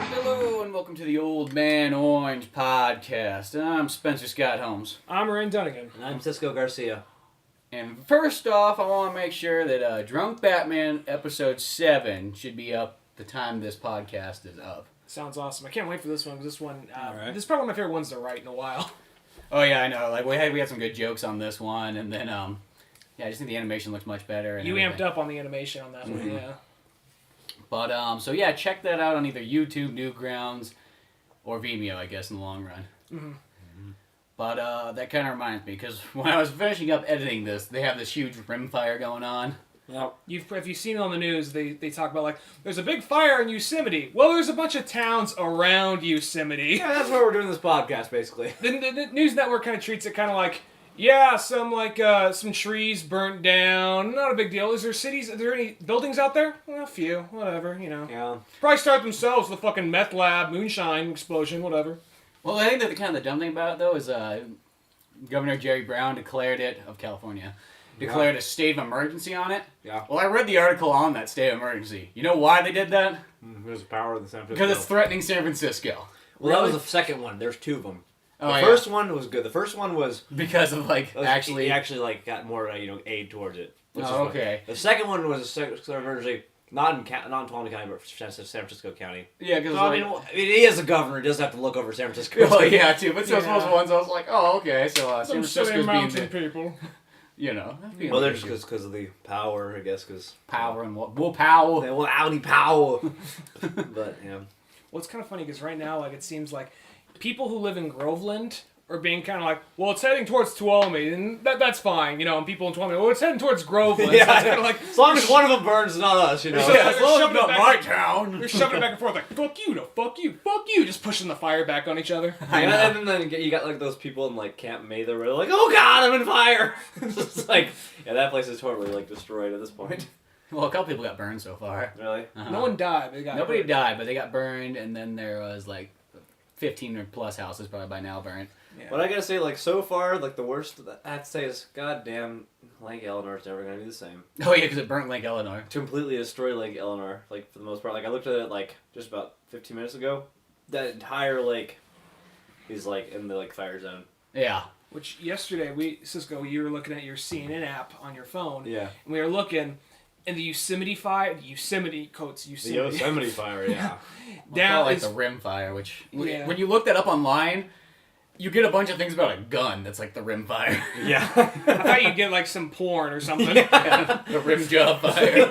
Hello and welcome to the Old Man Orange podcast. I'm Spencer Scott Holmes. I'm Dunigan. And I'm Cisco Garcia. And first off, I want to make sure that Drunk Batman episode 7 should be up the time this podcast is up. Sounds awesome. I can't wait for this one, because this one, right. this is probably one of my favorite ones to write in a while. Oh yeah, I know. Like we had some good jokes on this one, and then I just think the animation looks much better. And You everything. amped up on the animation on that one, yeah. But so yeah, check that out on either YouTube, Newgrounds, or Vimeo, I guess, in the long run. Mm-hmm. But that kind of reminds me, because when I was finishing up editing this, they have this huge rim fire going on. Yep. If you've seen it on the news, they talk about, like, there's a big fire in Yosemite. Well, there's a bunch of towns around Yosemite. Yeah, that's why we're doing this podcast, basically. The news network kind of treats it kind of like, yeah, some trees burnt down. Not a big deal. Is there any buildings out there? Well, a few. Whatever, you know. Yeah. Probably start themselves with a fucking meth lab, moonshine explosion, whatever. Well, I think that the dumb thing about it, though, is Governor Jerry Brown declared a state of emergency on it. Yeah. Well, I read the article on that state of emergency. You know why they did that? There's power in the San Francisco. Because it's threatening San Francisco. Well, that was the second one. There's two of them. Oh, The yeah. first one was good. The first one was... Because of, he actually got more, aid towards it. Which is Oh, fun. okay. The second one was a state of emergency, not in Tuolumne County, but San Francisco County. Yeah, because... So, I mean, he is a governor. He does have to look over San Francisco. Oh, yeah, too. But so Yeah. most ones, I was like, oh, okay. So San Some Francisco's silly being mountain the, people. you know... Well, they're just because of the power, I guess, because... Power and what? Well, power. They want Audi power. But, yeah. Well, it's kind of funny because right now, like, it seems like people who live in Groveland are being kind of like, well, it's heading towards Tuolumne, and that's fine, you know. And people in Tuolumne, well, it's heading towards Groveland. Yeah, so it's kind of like, as long as one of them burns, it's not us, you know. Yeah, As long as shoving it's it not back my in- town. they're shoving it back and forth, like, fuck you, no, fuck you, just pushing the fire back on each other. I know. And then you got like those people in like Camp Mather where they're like, oh god, I'm in fire. It's just like, yeah, that place is totally like destroyed at this point. Well, a couple people got burned so far. Really? Uh-huh. No one died. They got Nobody hurt. died, but they got burned, and then there was 15 or plus houses probably by now burned. Yeah. But I gotta say, like, so far, like, the worst that I have to say is, goddamn, Lake Eleanor's never gonna be the same. Oh yeah, because it burnt Lake Eleanor. Completely destroy Lake Eleanor, like, for the most part. Like, I looked at it, like, just about 15 minutes ago. That entire lake is, like, in the, like, fire zone. Yeah. Which yesterday, Cisco, you were looking at your CNN app on your phone. Yeah. And we were looking, and the Yosemite fire, The Yosemite fire, yeah. Down like is the rim fire, which Yeah. when you look that up online, you get a bunch of things about a gun that's like the rim fire. Yeah. I thought you'd get like some porn or something. The rim job fire.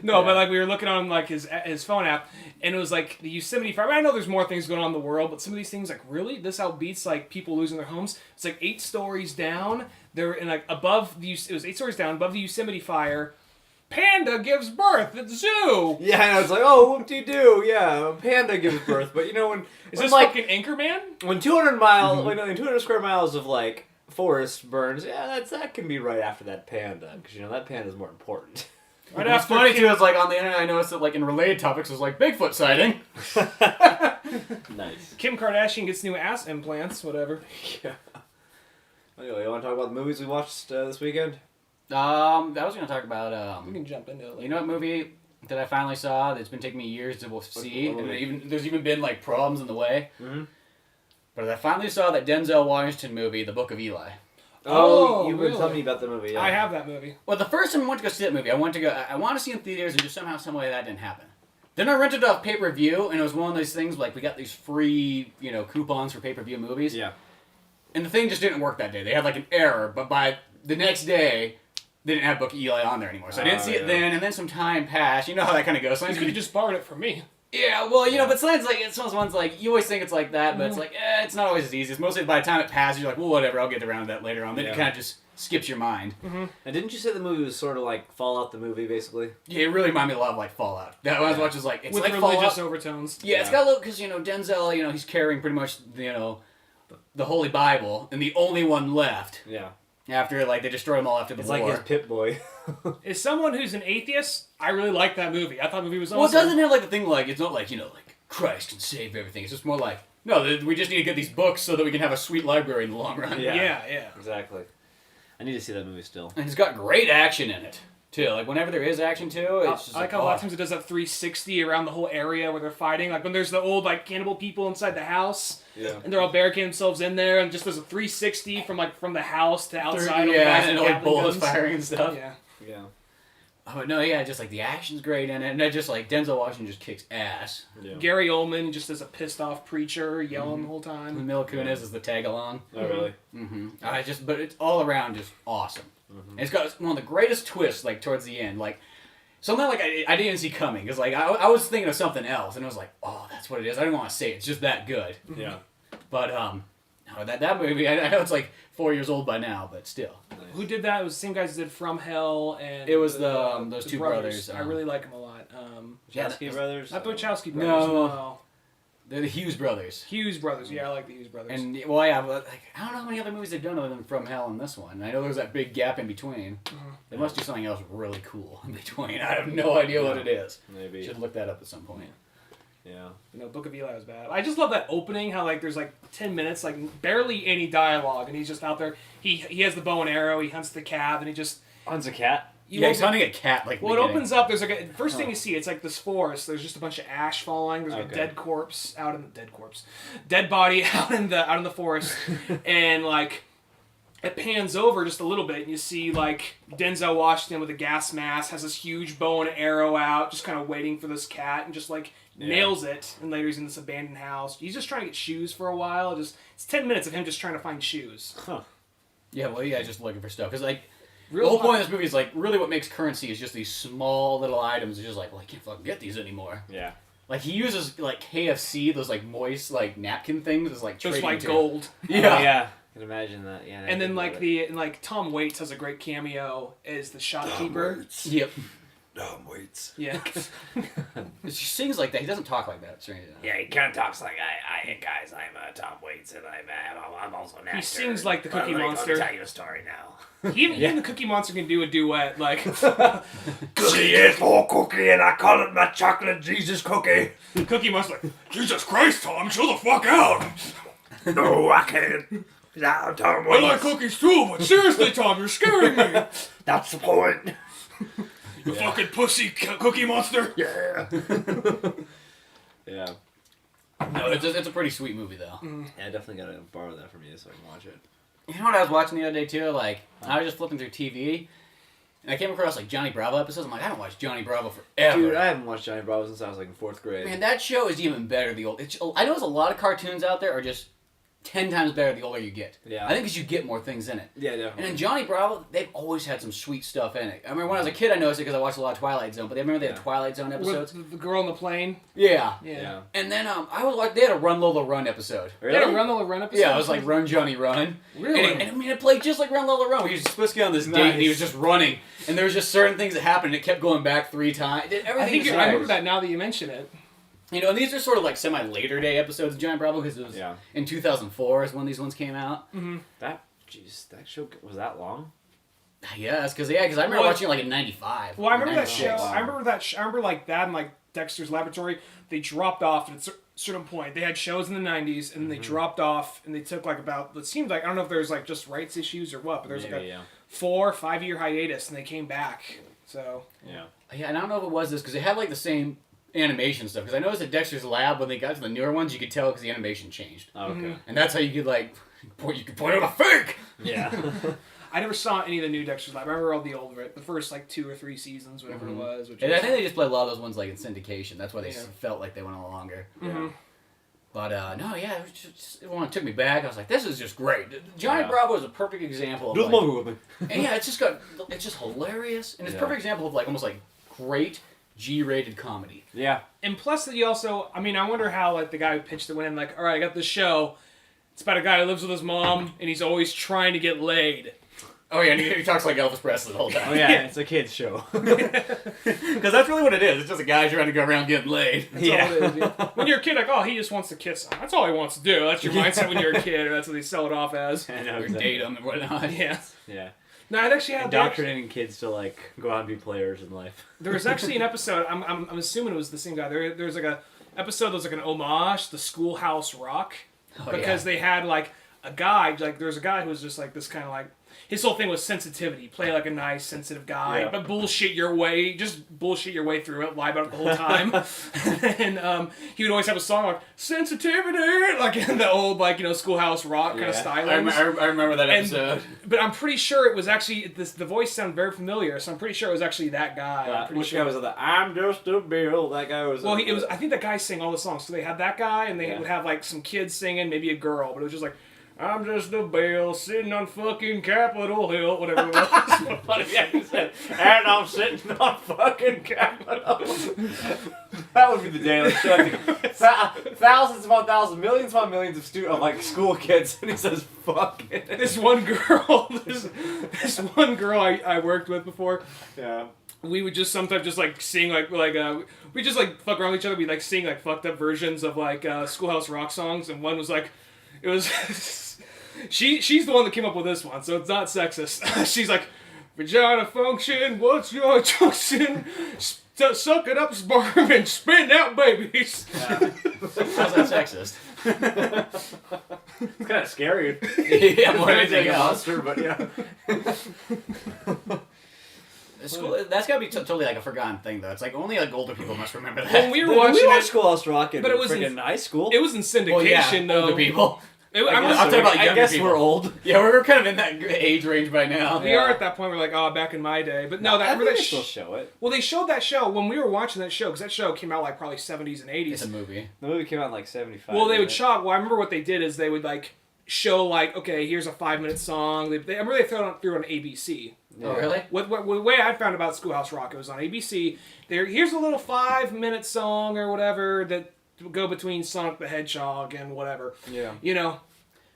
No, but like we were looking on like his phone app, and it was like the Yosemite fire. I know there's more things going on in the world, but some of these things, like, really, this outbeats like people losing their homes. It's like 8 stories down. They're in like above the. It was 8 stories down above the Yosemite fire. Panda gives birth at the zoo. Yeah, and I was like, oh, whoop-de-doo, yeah, a panda gives birth. But, you know, when... Is when, this like, fucking Anchorman? when 200 miles, when 200 square miles of, like, forest burns, yeah, that can be right after that panda. Because, you know, that panda's more important. Right What's after funny Kim- too is like on the internet I noticed that like in related topics was like Bigfoot sighting. Nice. Kim Kardashian gets new ass implants, whatever. Yeah. Anyway, you want to talk about the movies we watched this weekend? I was gonna talk about We can jump into it later. you know what movie that I finally saw that's been taking me years to see, what and movie? there's even been like problems in the way. Mm-hmm. But I finally saw that Denzel Washington movie, The Book of Eli. Oh, you were really? telling me about the movie, yeah. I have that movie. Well, the first time I went to go see that movie, I want to see it in theaters, and just somehow, some way that didn't happen. Then I rented it off pay-per-view, and it was one of those things like we got these free, coupons for pay-per-view movies. Yeah. And the thing just didn't work that day. They had like an error, but by the next day, they didn't have Book of Eli on there anymore. So I didn't see it then, and then some time passed. You know how that kind of goes. You could have just borrowed it from me. Yeah, well, but sometimes like it's one of those ones like you always think it's like that, but it's like it's not always as easy. It's mostly by the time it passes, you're like, well, whatever, I'll get around to that later on. Then it Yeah. kind of just skips your mind. Mm-hmm. And didn't you say the movie was sort of like Fallout the movie, basically? Yeah, it really reminded me a lot of like Fallout. That one I was watching was like it's With like religious Fallout. overtones. Yeah, it's got a little because Denzel, he's carrying pretty much the Holy Bible, and the only one left Yeah. after like they destroyed them all after the It's war. like his Pip Boy. As someone who's an atheist, I really like that movie. I thought the movie was awesome. Well, it doesn't have like the thing like it's not like like Christ can save everything. It's just more like no, we just need to get these books so that we can have a sweet library in the long run. Yeah. Yeah. Exactly. I need to see that movie still. And it's got great action in it. too. Like whenever there is action too, it's just I like how a lot of times it does that 360 around the whole area where they're fighting. Like when there's the old like cannibal people inside the house, and they're all barricading themselves in there, and just there's a 360 from the house to outside. And like bullets firing and stuff. Yeah. Oh no, yeah, just like the action's great in it, and just like Denzel Washington just kicks ass. Yeah. Gary Oldman just as a pissed off preacher yelling the whole time. And Mila Kunis is the tag along. Oh really? But it's all around just awesome. And it's got one of the greatest twists like towards the end, like something like I didn't even see coming. Because like I was thinking of something else, and I was like, oh, that's what it is. I didn't want to say it. It's just that good. Yeah. But no, that movie, I know it's like 4 years old by now, but still. Nice. Who did that? It was the same guys that did From Hell and... It was those two brothers. I really like them a lot. Wachowski brothers? Not the Wachowski brothers. No. They're the Hughes brothers. Hughes brothers. Yeah, I like the Hughes brothers. And, well, yeah, but like, I don't know how many other movies they've done other than From Hell and this one. I know there's that big gap in between. They must do something else really cool in between. I have no idea what it is. Maybe. Should look that up at some point. Yeah. Book of Eli was bad. I just love that opening, how like there's like 10 minutes, like barely any dialogue, and he's just out there. He has the bow and arrow, he hunts the calf, and he just... Hunts a cat? He's hunting a cat, like, well, it opens up, there's like a... First thing you see, it's like this forest, there's just a bunch of ash falling, there's like a dead corpse out in the... Dead body out in the forest, and like... It pans over just a little bit, and you see, like, Denzel Washington with a gas mask, has this huge bow and arrow out, just kind of waiting for this cat, and just, like, nails it. And later he's in this abandoned house. He's just trying to get shoes for a while. It's 10 minutes of him just trying to find shoes. Huh. Yeah, well, yeah, just looking for stuff. Because, like, the whole point of this movie is, like, really what makes currency is just these small little items. It's just like, well, I can't fucking get these anymore. Yeah. Like, he uses, like, KFC, those, like, moist, like, napkin things as, like, Just like material. gold. Yeah. Oh, yeah. I can imagine that. Yeah. And then, like, Tom Waits has a great cameo as the shopkeeper. Yep. Tom Waits. Yeah. He sings like that. He doesn't talk like that. Strange enough. Yeah, he kind of talks like, hey guys, I'm Tom Waits, and I'm also an actor. He sings like the Cookie Let Monster. me tell you a story now. Even the Cookie Monster can do a duet, like... Cookie is for cookie, and I call it my chocolate Jesus cookie. Cookie Monster like, Jesus Christ, Tom, chill the fuck out! No, I can't. I'm Tom I Waits. like cookies too, but seriously, Tom, you're scaring me! That's the point. You fucking pussy Cookie Monster! Yeah. Yeah. No, it's a pretty sweet movie, though. Yeah, I definitely gotta borrow that from you so I can watch it. You know what I was watching the other day, too? Like, I was just flipping through TV, and I came across, like, Johnny Bravo episodes. I'm like, I haven't watched Johnny Bravo forever. Dude, I haven't watched Johnny Bravo since I was, like, in 4th grade. Man, that show is even better the old... I know there's a lot of cartoons out there are just 10 times better the older you get. Yeah. I think because you get more things in it. Yeah, definitely. And in Johnny Bravo, they've always had some sweet stuff in it. I remember when I was a kid, I noticed it because I watched a lot of Twilight Zone, but I remember they had Twilight Zone episodes. With the girl on the plane? Yeah. Yeah. And then I was like, they had a Run Lola Run episode. They had a Run Lola Run episode? Yeah, it was like Run Johnny Run. Really? And I mean, it played just like Run Lola Run. He was supposed to get on this date, and he was just running. And there was just certain things that happened, and it kept going back 3 times. Everything I remember that now that you mention it. You know, and these are sort of like semi-later day episodes of Johnny Bravo, because it was in 2004 is when these ones came out. Mm-hmm. That show was that long? Yes, because I remember watching it like in '95. Well, I remember that show. Wow. I remember like that and like Dexter's Laboratory. They dropped off at a certain point. They had shows in the '90s, and then they dropped off, and they took like about. It seemed like I don't know if there's like just rights issues or what, but there's like a 4 or 5 year hiatus, and they came back. So yeah, and I don't know if it was this because they had like the same animation stuff. Because I noticed at Dexter's Lab when they got to the newer ones, you could tell because the animation changed. Oh, okay. And that's how you could like you could point out a fake. Yeah. I never saw any of the new Dexter's Lab. I remember all the old, the first like 2 or 3 seasons, whatever it was. And I think they just played a lot of those ones like in syndication. That's why they felt like they went on longer. Mm-hmm. But no, yeah, it was just it took me back. I was like, this is just great. Johnny Bravo is a perfect example of Do the like, movie with me. and yeah, it's just hilarious, and it's a perfect example of like almost like great G-rated comedy. Yeah. And plus that you also, I mean, I wonder how like the guy who pitched it went in like, all right, I got this show. It's about a guy who lives with his mom, and he's always trying to get laid. Oh yeah, and he talks like Elvis Presley the whole time. Oh yeah, it's a kid's show. Because that's really what it is. It's just a guy trying to go around getting laid. That's all it is, yeah. When you're a kid, like, oh, he just wants to kiss him. That's all he wants to do. That's your mindset when you're a kid, or that's what they sell it off as. I know, Or date them and whatnot. Yeah. Yeah. No, it actually had Indoctrinating kids to like go out and be players in life. There was actually an episode. I'm assuming it was the same guy. There's like a episode that was like an homage to Schoolhouse Rock, because they had like a guy, like there's a guy who was just like this kind of like his whole thing was sensitivity. Play like a nice, sensitive guy, Yeah. but bullshit your way through it, lie about it the whole time. And he would always have a song like sensitivity, like in the old Schoolhouse Rock kind of style. I remember that episode. But I'm pretty sure it was actually the voice sounded very familiar, so I'm pretty sure it was actually that guy. I'm pretty Which sure. guy was it? I'm just a bill. That guy was. Well, it was. I think that guy sang all the songs. So they had that guy, and they would have like some kids singing, maybe a girl, but it was just like, I'm just a bill sitting on fucking Capitol Hill, whatever it was. funny, yeah, he said, and I'm sitting on fucking Capitol. That would be the daily show. Thousands upon thousands, millions upon millions of school kids, and he says, "Fuck it." This one girl, this one girl I worked with before. Yeah. We would just sometimes just sing we just fuck around with each other. We sing fucked up versions of Schoolhouse Rock songs, and one was it was she's the one that came up with this one, so it's not sexist. She's like, vagina function, what's your junction? Suck it up, sperm, and spit out babies. How's that sexist? It's kind of scary. Yeah, more than anything else. monster, but yeah. That's gotta be totally a forgotten thing, though. It's only older people must remember that. When we were watching watched it, Schoolhouse Rock in but it was friggin' high school. it was in syndication Well, yeah, though. older people. I'm talking about I younger guess people. we're old. Yeah, we're kind of in that age range by now. We are at that point. We're like, oh, back in my day. But no, I remember think that they still show it. Well, they showed that show when we were watching that show, because that show came out probably 70s and 80s. It's a movie. The movie came out in 75. Well, they would show. Well, I remember what they did is they would show okay, here's a 5-minute song. I remember they threw it on ABC. Oh, really? The way I found about Schoolhouse Rock, it was on ABC. Here's a little 5-minute song or whatever that would go between Sonic the Hedgehog and whatever. Yeah.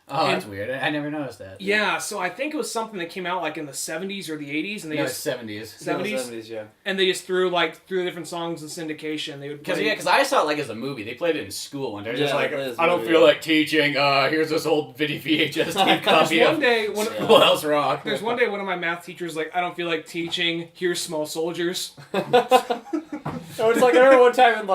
Oh, that's weird. I never noticed that. Yeah, so I think it was something that came out in the 70s or the 80s, and they It's just 70s. 70s, yeah. and they just threw different songs in syndication. They would Because I saw it as a movie. They played it in school one day. Just Yeah, it is I don't movie, feel yeah. like teaching. Here's this old VHS tape copy There's one of day Schoolhouse Rock. There's one day one of my math teachers I don't feel like teaching. Here's Small Soldiers. So it's I remember one time in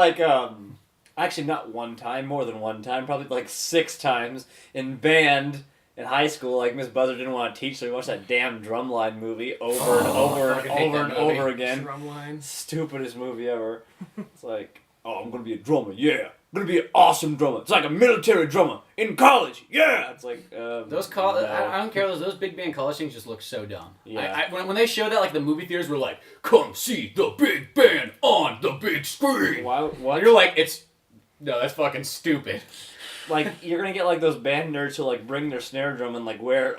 actually not one time, more than one time, probably 6 times in band in high school. Miss Buzzer didn't want to teach, so we watched that damn Drumline movie over and over and over and over again. Drumline. Stupidest movie ever. It's I'm gonna be a drummer, yeah. I'm gonna be an awesome drummer. It's like a military drummer in college, yeah. It's Those no. I don't care. Those big band college things just look so dumb. Yeah. When they showed that, the movie theaters were like, "Come see the big band on the big screen." What? And you're like, no, that's fucking stupid. You're gonna get those band nerds who bring their snare drum and wear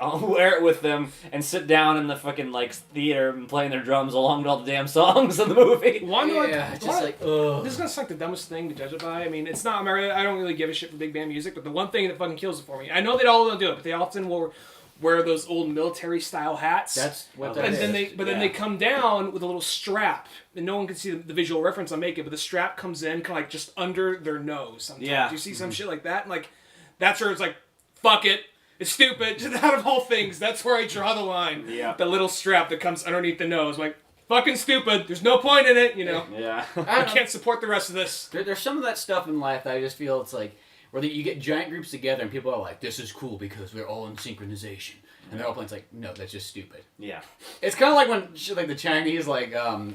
it with them and sit down in the fucking theater and playing their drums along with all the damn songs in the movie. This is gonna sound like the dumbest thing to judge it by. I mean, it's not. I don't really give a shit for big band music, but the one thing that fucking kills it for me. I know they all don't do it, but they often will wear those old military style hats. That's what that and is. then they come down with a little strap, and no one can see the visual reference I'm making, but the strap comes in kind of just under their nose. Sometimes Yeah. you see some shit like that, and that's where it's fuck it, it's stupid. Just out of all things, that's where I draw the line. Yeah. The little strap that comes underneath the nose, fucking stupid. There's no point in it, Yeah. I can't support the rest of this. There's some of that stuff in life that I just feel it's where you get giant groups together and people are like, "This is cool because we're all in synchronization." And they're all playing, no, that's just stupid. Yeah. It's kind of like when the Chinese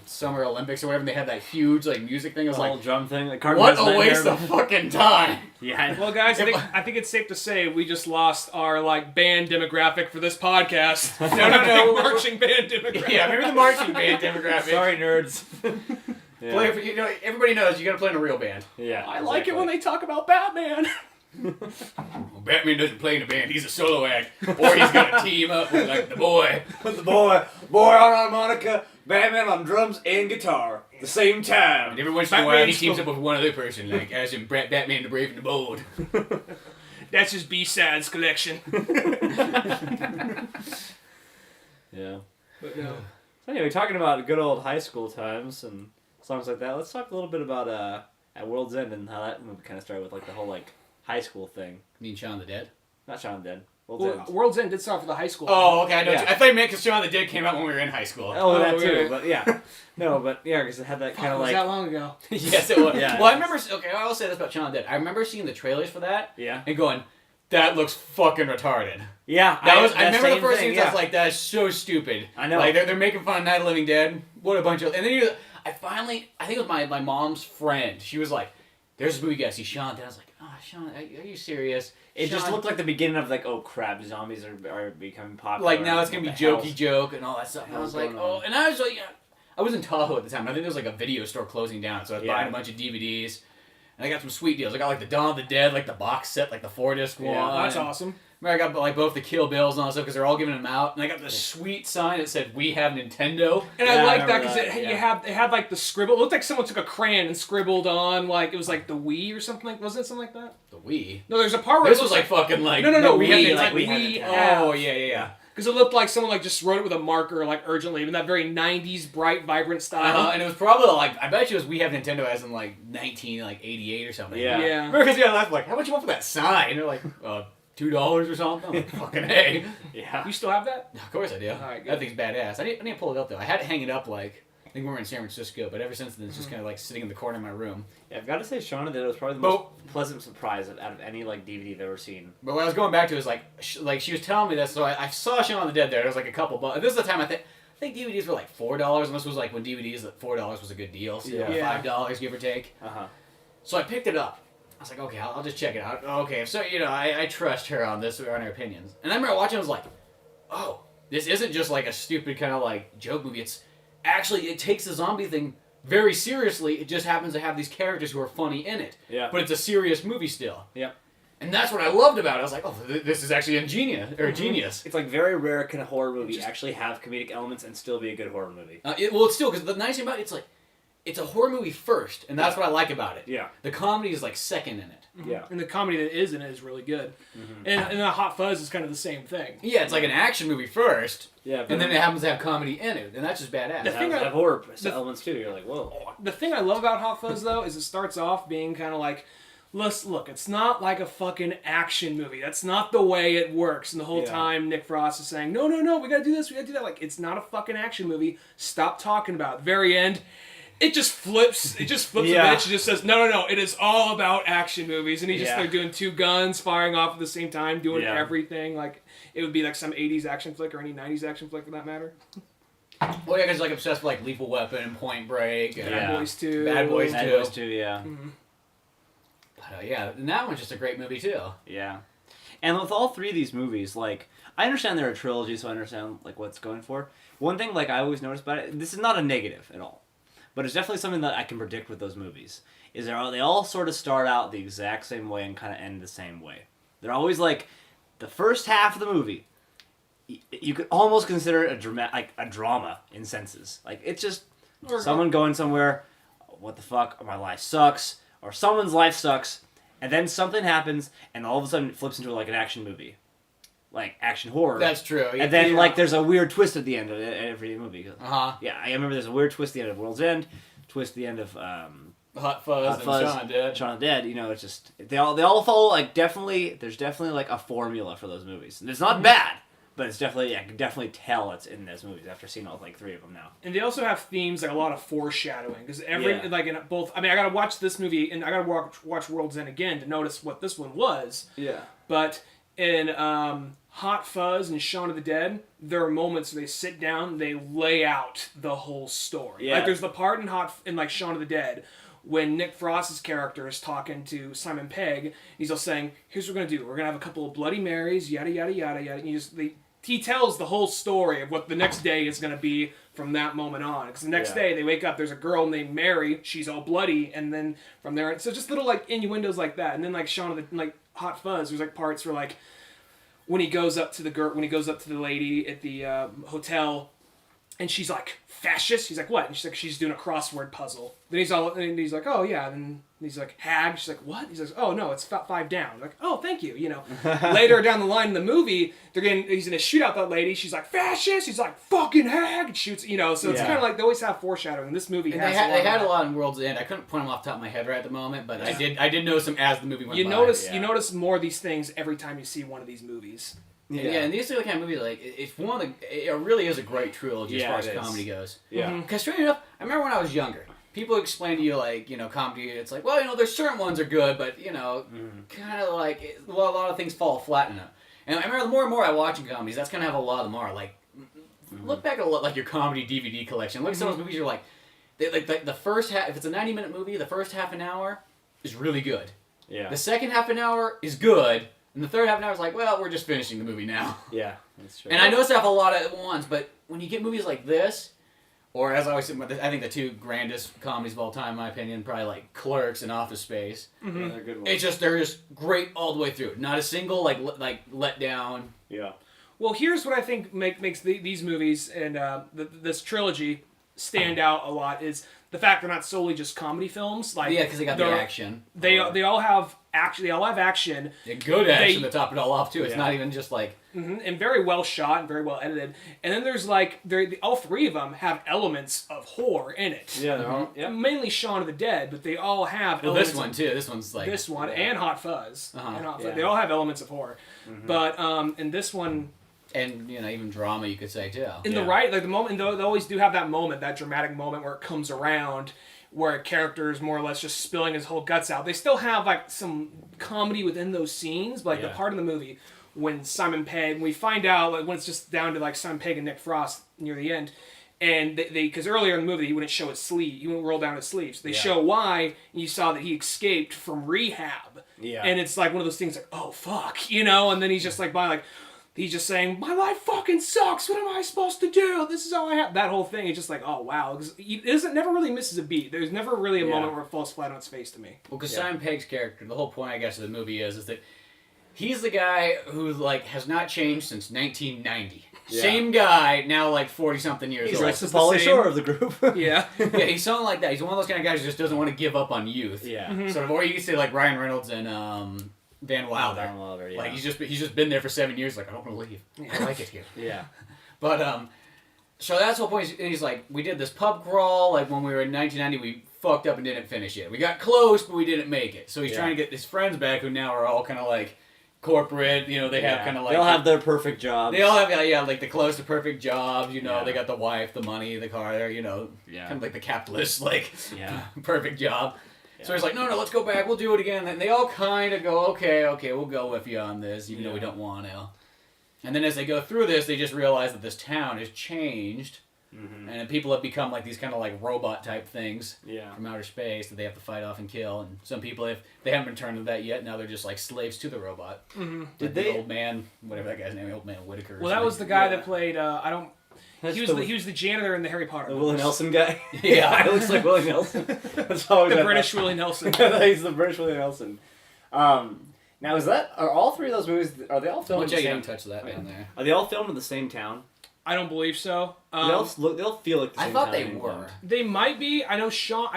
Summer Olympics or whatever, and they have that huge music thing. It was The whole drum thing. what a waste of fucking time. Yeah. Well, guys, I think it's safe to say we just lost our band demographic for this podcast. No, marching band demographic. Yeah, maybe the marching band demographic. Sorry, nerds. Yeah. Play for, everybody knows you got to play in a real band. Yeah. I like it when they talk about Batman. Well, Batman doesn't play in a band; he's a solo act, or he's got to team up with the boy. With the boy on harmonica, Batman on drums and guitar at the same time. And every once in a while, he teams up with one other person, as in Batman the Brave and the Bold. That's his B-sides collection. Yeah. But no. So anyway, talking about good old high school times and songs like that, let's talk a little bit about At World's End and how that movie kind of started with the whole high school thing. You mean Shaun of the Dead? Not Shaun of the Dead. World's End. World's End did start for the high school. Oh, okay. I know. Yeah. I thought you meant because Shaun of the Dead came out when we were in high school. Oh, that yeah. too. But yeah. No, but yeah, because it had that kind of was that long ago? Yes, it was. Yeah. Well, I remember. Okay, I will say this about Shaun of the Dead. I remember seeing the trailers for that Yeah. and going, that looks fucking retarded. Yeah, I remember the first thing, scenes. I was like, that is so stupid. I know. Like they're making fun of Night of the Living Dead. What a bunch of. And then I think it was my mom's friend. She was like, "There's this movie you gotta see, Sean." And I was like, "Oh, Sean, are you serious?" It Sean, just looked like the beginning of like, oh crap, zombies are becoming popular. like now it's gonna be What the hell's- jokey joke and all that stuff. And I was like, going oh, on? and I was like, I was in Tahoe at the time. I think there was like a video store closing down, so I was buying a bunch of DVDs. And I got some sweet deals. I got like the Dawn of the Dead, like the box set, like the 4-disc one. That's awesome. I got like both the Kill Bills and all that stuff because they're all giving them out. And I got the sweet sign that said, "We have Nintendo." And Yeah, I I like that remember because that, it had like the scribble. It looked like someone took a crayon and scribbled on like it was like the Wii or something. Like wasn't it something like that? The Wii. No, there's a part where This it was like fucking like no. we Wii, have like Nintendo. we have have. Oh yeah. Because it looked like someone like just wrote it with a marker like urgently in that very 90s bright, vibrant style. And it was probably like I bet you it was We Have Nintendo as in like 1988 or something. Yeah. Yeah. Because I laughed like, how much you want for that sign? And they're like, $2 or something. I'm like, fucking A. Yeah. You still have that? Of course I do. Alright, good. That thing's badass. I need to pull it up though. I had to hang it up like I think we were in San Francisco, but ever since then it's just kind of like sitting in the corner of my room. Yeah, I've got to say, Shaun of the Dead was probably the most pleasant surprise out of any like DVD I've ever seen. But what I was going back to is like she was telling me this, so I saw Shaun of the Dead there. There was like a couple, but this is the time I think DVDs were like $4, and this was like when DVDs at $4 was a good deal. So Yeah. $5 give or take. So I picked it up. I was like, okay, I'll just check it out. Okay, so I trust her on this, on her opinions. And I remember watching, I was like, oh, this isn't just like a stupid kind of like joke movie. It's actually it takes the zombie thing very seriously. It just happens to have these characters who are funny in it. Yeah. But it's a serious movie still. Yeah. And that's what I loved about it. I was like, oh, this is actually genius. It's like very rare can a horror movie actually have comedic elements and still be a good horror movie. Well, it's still, because the nice thing about it, it's a horror movie first, and that's what I like about it. Yeah. The comedy is like second in it. Yeah. And the comedy that is in it is really good. And the Hot Fuzz is kind of the same thing. Yeah, it's like an action movie first, Yeah. and then it happens to have comedy in it, and that's just badass. The thing have horror elements too. You're like, whoa. The thing I love about Hot Fuzz, though, is it starts off being kind of like, look, it's not like a fucking action movie. That's not the way it works. And the whole time, Nick Frost is saying, no, we gotta do this, we gotta do that. Like, it's not a fucking action movie. Stop talking about it. The very end, it just flips a bitch. It just says, no, it is all about action movies. And he's just like doing two guns, firing off at the same time, doing everything. Like, it would be like some 80s action flick or any 90s action flick for that matter. Well, yeah, because like obsessed with like Lethal Weapon and Point Break. And, Bad Boys 2. Bad Boys 2. Bad Boys 2, yeah. But yeah, and that one's just a great movie too. Yeah. And with all three of these movies, like, I understand they're a trilogy, so I understand like what's going for. One thing like I always notice about it, this is not a negative at all, but it's definitely something that I can predict with those movies. Is they all sort of start out the exact same way and kind of end the same way. They're always like the first half of the movie. You could almost consider it a drama in senses. Like it's just someone going somewhere. What the fuck? My life sucks. Or someone's life sucks, and then something happens, and all of a sudden it flips into like an action movie, like action horror. That's true. And then like there's a weird twist at the end of every movie. Yeah, I remember there's a weird twist at the end of World's End, twist at the end of Hot Fuzz and Shaun of the Dead. Shaun of the Dead. It's just they all follow like definitely. There's definitely like a formula for those movies, and it's not bad. But it's definitely, I can definitely tell it's in those movies after seeing all like three of them now. And they also have themes like a lot of foreshadowing because like in both. I mean, I gotta watch this movie and I gotta watch World's End again to notice what this one was. Yeah. But in Hot Fuzz and Shaun of the Dead, there are moments where they sit down, they lay out the whole story. Yeah. Like there's the part in like Shaun of the Dead when Nick Frost's character is talking to Simon Pegg. He's all saying, "Here's what we're gonna do. We're gonna have a couple of Bloody Marys, yada yada yada yada." And he tells the whole story of what the next day is going to be from that moment on. Because the next day, they wake up, there's a girl named Mary, she's all bloody, and then from there, so just little, like, innuendos like that. And then, like, Hot Fuzz, there's, like, parts where, like, when he goes up to the lady at the hotel, and she's like, fascist? He's like, what? And she's like, she's doing a crossword puzzle. Then he's like, oh, yeah. And then he's like, hag? She's like, what? He's like, oh, no, it's 5 down. Like, oh, thank you, Later down the line in the movie, he's in a shootout that lady. She's like, fascist? He's like, fucking hag! And shoots, so it's kind of like, they always have foreshadowing. This movie and has they had a lot in World's End. I couldn't point them off the top of my head right at the moment, but I did notice them as the movie went by. You notice more of these things every time you see one of these movies. And these are the kind of movies like it really is a great trilogy as far as comedy goes. Yeah. Because strange enough, I remember when I was younger, people explain to you, like, you know, comedy, it's like, well, you know, there's certain ones are good, but, you know, kind of like, well, a lot of things fall flat in them. And I remember the more and more I watch in comedies, that's kind of how a lot of them are. Like, look back at like your comedy DVD collection. Look at some of those movies, you're like, the first half, if it's a 90-minute movie, the first half an hour is really good. Yeah. The second half an hour is good, and the third half an hour is like, well, we're just finishing the movie now. Yeah, that's true. And I notice I have a lot at once, but when you get movies like this, or as I always say, I think the two grandest comedies of all time, in my opinion, probably like Clerks and Office Space. Yeah, they're good ones. They're just great all the way through. Not a single like let down. Yeah. Well, here's what I think makes these movies and this trilogy stand out a lot is the fact they're not solely just comedy films. Like, Yeah, because they got the action. They all have action. They all have action. Yeah, good action to top it all off too. It's not even just like and very well shot and very well edited. And then there's like all three of them have elements of horror in it. Yeah, they're all. Yeah. Mainly Shaun of the Dead, but they all have. well, this one too. This one's like This one and Hot Fuzz. And Hot Fuzz. Yeah. They all have elements of horror, but in this one. And you know, even drama, you could say too. In the right, like the moment, they always do have that moment, that dramatic moment where it comes around, where a character is more or less just spilling his whole guts out. They still have like some comedy within those scenes, but like the part of the movie when Simon Pegg, we find out like when it's just down to like Simon Pegg and Nick Frost near the end, and they because earlier in the movie he wouldn't show his sleeve, he wouldn't roll down his sleeves. They show why, and you saw that he escaped from rehab. Yeah. And it's like one of those things like, oh fuck, you know, and then he's just like he's just saying, my life fucking sucks. What am I supposed to do? This is all I have. That whole thing is just like, oh, wow. It never really misses a beat. There's never really a moment where it falls flat on its face to me. Well, because Simon Pegg's character, the whole point, I guess, of the movie is that he's the guy who, like, has not changed since 1990. Yeah. Same guy, now, like, 40-something years He's old. That's the Pauly Shore of the group. Yeah. Yeah, he's something like that. He's one of those kind of guys who just doesn't want to give up on youth. Yeah. Sort of, or you could say, like, Ryan Reynolds and Van Wilder. Van Wilder, yeah. Like, he's just been there for 7 years, like, I don't want to leave. I like it here. Yeah. But, so that's the whole point. He's like, we did this pub crawl, like, when we were in 1990, we fucked up and didn't finish it. We got close, but we didn't make it. So he's trying to get his friends back, who now are all kind of, like, corporate, you know, they have kind of, like... They all have their perfect jobs. They all have, like, the close to perfect jobs, you know, they got the wife, the money, the car, they're, you know, kind of like the capitalist, like, perfect job. So he's like, no, let's go back, we'll do it again. And they all kind of go, okay, we'll go with you on this, even though we don't want to. And then as they go through this, they just realize that this town has changed, and people have become like these kind of like robot type things from outer space that they have to fight off and kill. And some people, if they haven't been turned into that yet, now they're just like slaves to the robot. Did the old man, whatever that guy's name, old man Whitaker. Well, that was the guy that played, he was the janitor in the Harry Potter The movies. Willie Nelson guy? Yeah. He looks like Willie Nelson. That's always The British Willie Nelson. He's the British Willie Nelson. Now, are all three of those movies, are they all filmed in the you same... don't touch that down there. Are they all filmed in the same town? I don't believe so. They all feel like the same I thought town they in were. England. They might be. I know Sean,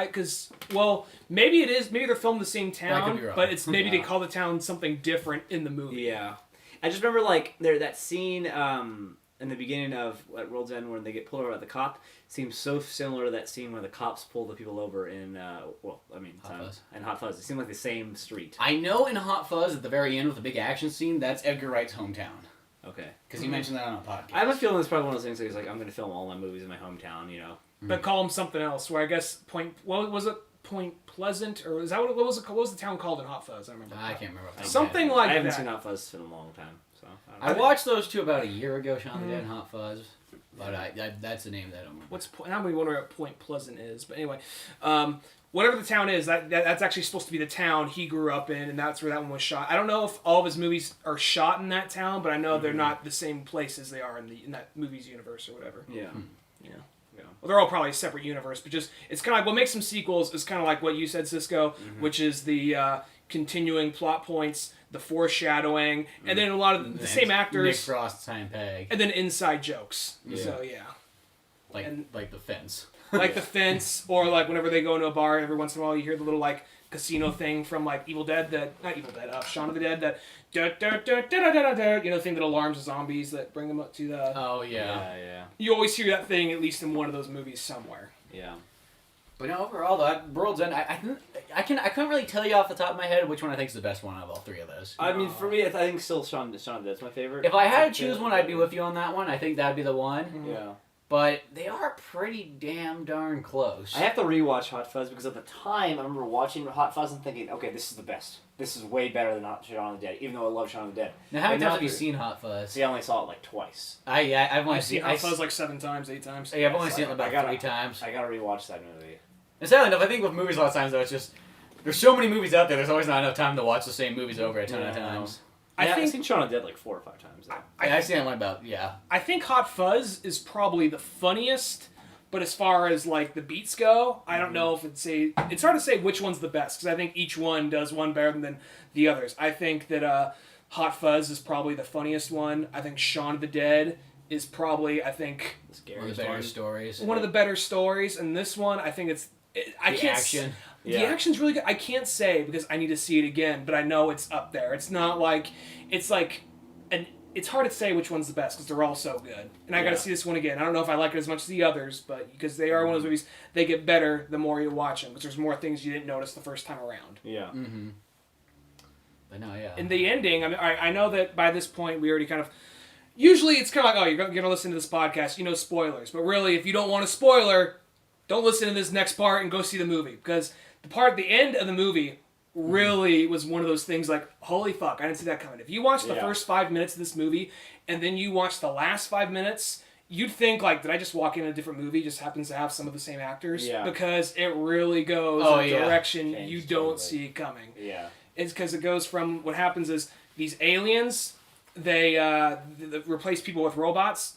maybe it is. Maybe they're filmed in the same town, be wrong. but it's maybe they call the town something different in the movie. Yeah. I just remember, like, that scene in the beginning of at World's End when they get pulled over by the cop seems so similar to that scene where the cops pull the people over in, Hot Fuzz. And Hot Fuzz. It seemed like the same street. I know in Hot Fuzz at the very end with the big action scene, that's Edgar Wright's hometown. Okay. Because he mentioned that on a podcast. I have a feeling it's probably one of those things where he's like, I'm going to film all my movies in my hometown, you know. But call them something else. Where I guess Point Pleasant, or is that what was the town called in Hot Fuzz? I don't remember. I can't remember. What Something like I haven't that. seen Hot Fuzz in a long time, so I watched those two about a year ago, Shaun of the Dead and Hot Fuzz. But that's the name that I don't remember. Now we wonder what Point Pleasant is. But anyway, whatever the town is, that's actually supposed to be the town he grew up in, and that's where that one was shot. I don't know if all of his movies are shot in that town, but I know they're not the same places they are in that movie's universe or whatever. Yeah. Yeah. Well, they're all probably a separate universe, but just it's kind of like what makes them sequels is kind of like what you said, Cisco, which is the continuing plot points, the foreshadowing, and then a lot of the same actors, Nick Frost, Simon Pegg, and then inside jokes. Yeah. So yeah, like the fence, like the fence, or like whenever they go into a bar, every once in a while you hear the little like casino thing from like Evil Dead, Shaun of the Dead, that the thing that alarms the zombies that bring them up to the. Oh yeah. Yeah. You always hear that thing at least in one of those movies somewhere. Yeah. But no, overall, that World's End, I couldn't really tell you off the top of my head which one I think is the best one out of all three of those. I mean, for me, I think still Shaun of the Dead's my favorite. If I had to choose one, I'd be with you on that one. I think that'd be the one. Yeah. but they are pretty damn darn close. I have to rewatch Hot Fuzz because at the time I remember watching Hot Fuzz and thinking, okay, this is the best. This is way better than Shaun of the Dead, even though I love Shaun of the Dead. Now, how many But times now have you through- seen Hot Fuzz? See, I only saw it like twice. I've only I've seen seen Hot Fuzz like 7 times, 8 times. Yeah, I've only It's seen it like, about I gotta- 3 times. I gotta rewatch that movie. And sadly enough, I think with movies a lot of times though, it's just there's so many movies out there. There's always not enough time to watch the same movies over a ton of times. I've think seen Shaun of the Dead like 4 or 5 times. I've seen that one about I think Hot Fuzz is probably the funniest, but as far as like the beats go, I don't know if it's hard to say which one's the best because I think each one does one better than the others. I think that Hot Fuzz is probably the funniest one. I think Shaun of the Dead is probably one of the better stories. one of the better stories, and this one I think Action. The action's really good. I can't say because I need to see it again, but I know it's up there. It's not like it's hard to say which one's the best because they're all so good. And I got to see this one again. I don't know if I like it as much as the others, but because they are one of those movies, they get better the more you watch them because there's more things you didn't notice the first time around. Yeah. Mm-hmm. But no, yeah. In the ending, I mean, I know that by this point we already kind of. Usually it's kind of like, oh, you're going to listen to this podcast, you know spoilers. But really, if you don't want a spoiler, don't listen to this next part and go see the movie because the end of the movie really was one of those things like, holy fuck, I didn't see that coming. If you watch the first 5 minutes of this movie and then you watch the last 5 minutes, you'd think like, did I just walk in a different movie? Just happens to have some of the same actors. Yeah. Because it really goes in a direction you don't see coming. Yeah. It's because it goes from, what happens is these aliens, they replace people with robots.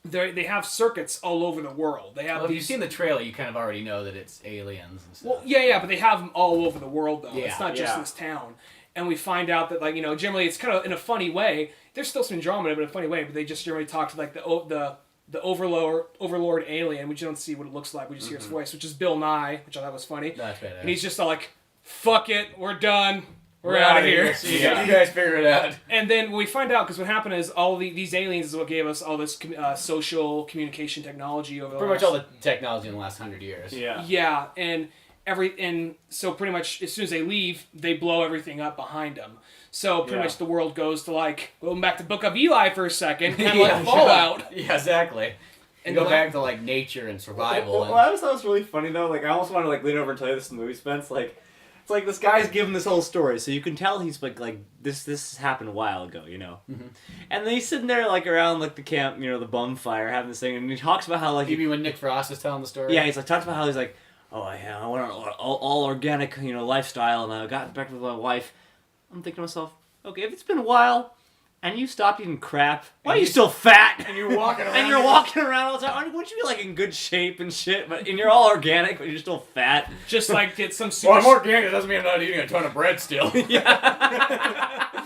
They have circuits all over the world. They have. Well, if you've seen the trailer, you kind of already know that it's aliens and stuff. Well, yeah, but they have them all over the world, though. Yeah, it's not just this town. And we find out that, like, you know, generally it's kind of in a funny way. There's still some drama in it, but in a funny way. But they just generally talk to, like, the overlord alien, which you don't see what it looks like. We just hear its voice, which is Bill Nye, which I thought was funny. That's badass. And he's just all like, fuck it, we're done. We're out of here. You guys figure it out. And then we find out, because what happened is all these aliens is what gave us all this social communication technology over the Pretty much all the technology in the last 100 years. Yeah. Yeah, and so pretty much as soon as they leave, they blow everything up behind them. So pretty much the world goes to like, going back to Book of Eli for a second, kind of like Fallout. Yeah, exactly. And go back to like nature and survival. Well, I always thought it was really funny though. Like I almost want to like lean over and tell you this in the movie, Spence. Like it's like this guy's giving this whole story, so you can tell he's like this happened a while ago, you know. Mm-hmm. And then he's sitting there like around like the camp, you know, the bonfire, having this thing, and he talks about how like you mean when Nick Frost is telling the story? Yeah, he's like talks about how he's like, oh yeah, I went on all organic, you know, lifestyle, and I got back with my wife. I'm thinking to myself, okay, if it's been a while. And you stopped eating crap. Why are you still fat? And you're walking around. And you're walking around all the time. Wouldn't you be like in good shape and shit? But and you're all organic, but you're still fat. Just like get some super... Well, I'm organic. It doesn't mean I'm not eating a ton of bread still. Yeah.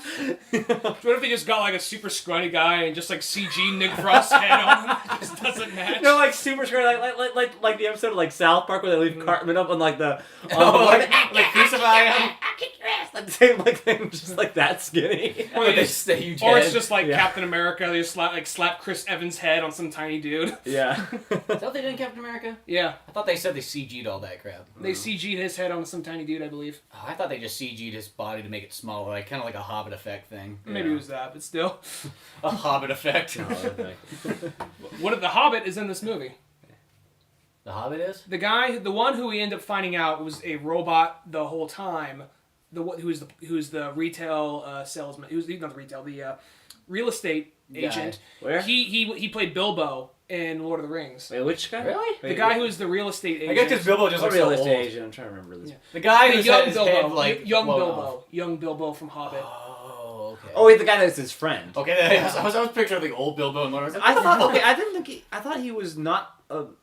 What if they just got like a super scrawny guy and just like CG Nick Frost's head on him? It just doesn't match. No, like super scary, like the episode of like South Park where they leave Cartman up on like the like crucify him. I'll kick your ass. Like the same like thing, just like that skinny. Or They just a huge Or head. it's just like Captain America. They just slap Chris Evans' head on some tiny dude. Yeah. Is that what they did in Captain America? Yeah. I thought they said they CG'd all that crap. They CG'd his head on some tiny dude, I believe. Oh, I thought they just CG'd his body to make it smaller, like kind of like a Hobbit effect thing. Maybe it was that, but still. A Hobbit effect. What if the Hobbit is in this movie? The Hobbit is? The one who we end up finding out was a robot the whole time. Who's the retail salesman? Not the retail, the real estate agent. Where? He played Bilbo in Lord of the Rings. Wait, which guy? Really? The guy who is the real estate agent. I guess because Bilbo just What looks so real estate old. agent? I'm trying to remember this. Yeah. The guy The who's young had his Bilbo, head like young blown Bilbo, off. young Bilbo from Hobbit. Oh, okay. Oh wait, the guy that's his friend. Okay, I was picturing the old Bilbo and Lord of the Rings. I thought. Okay, I didn't think. I thought he was not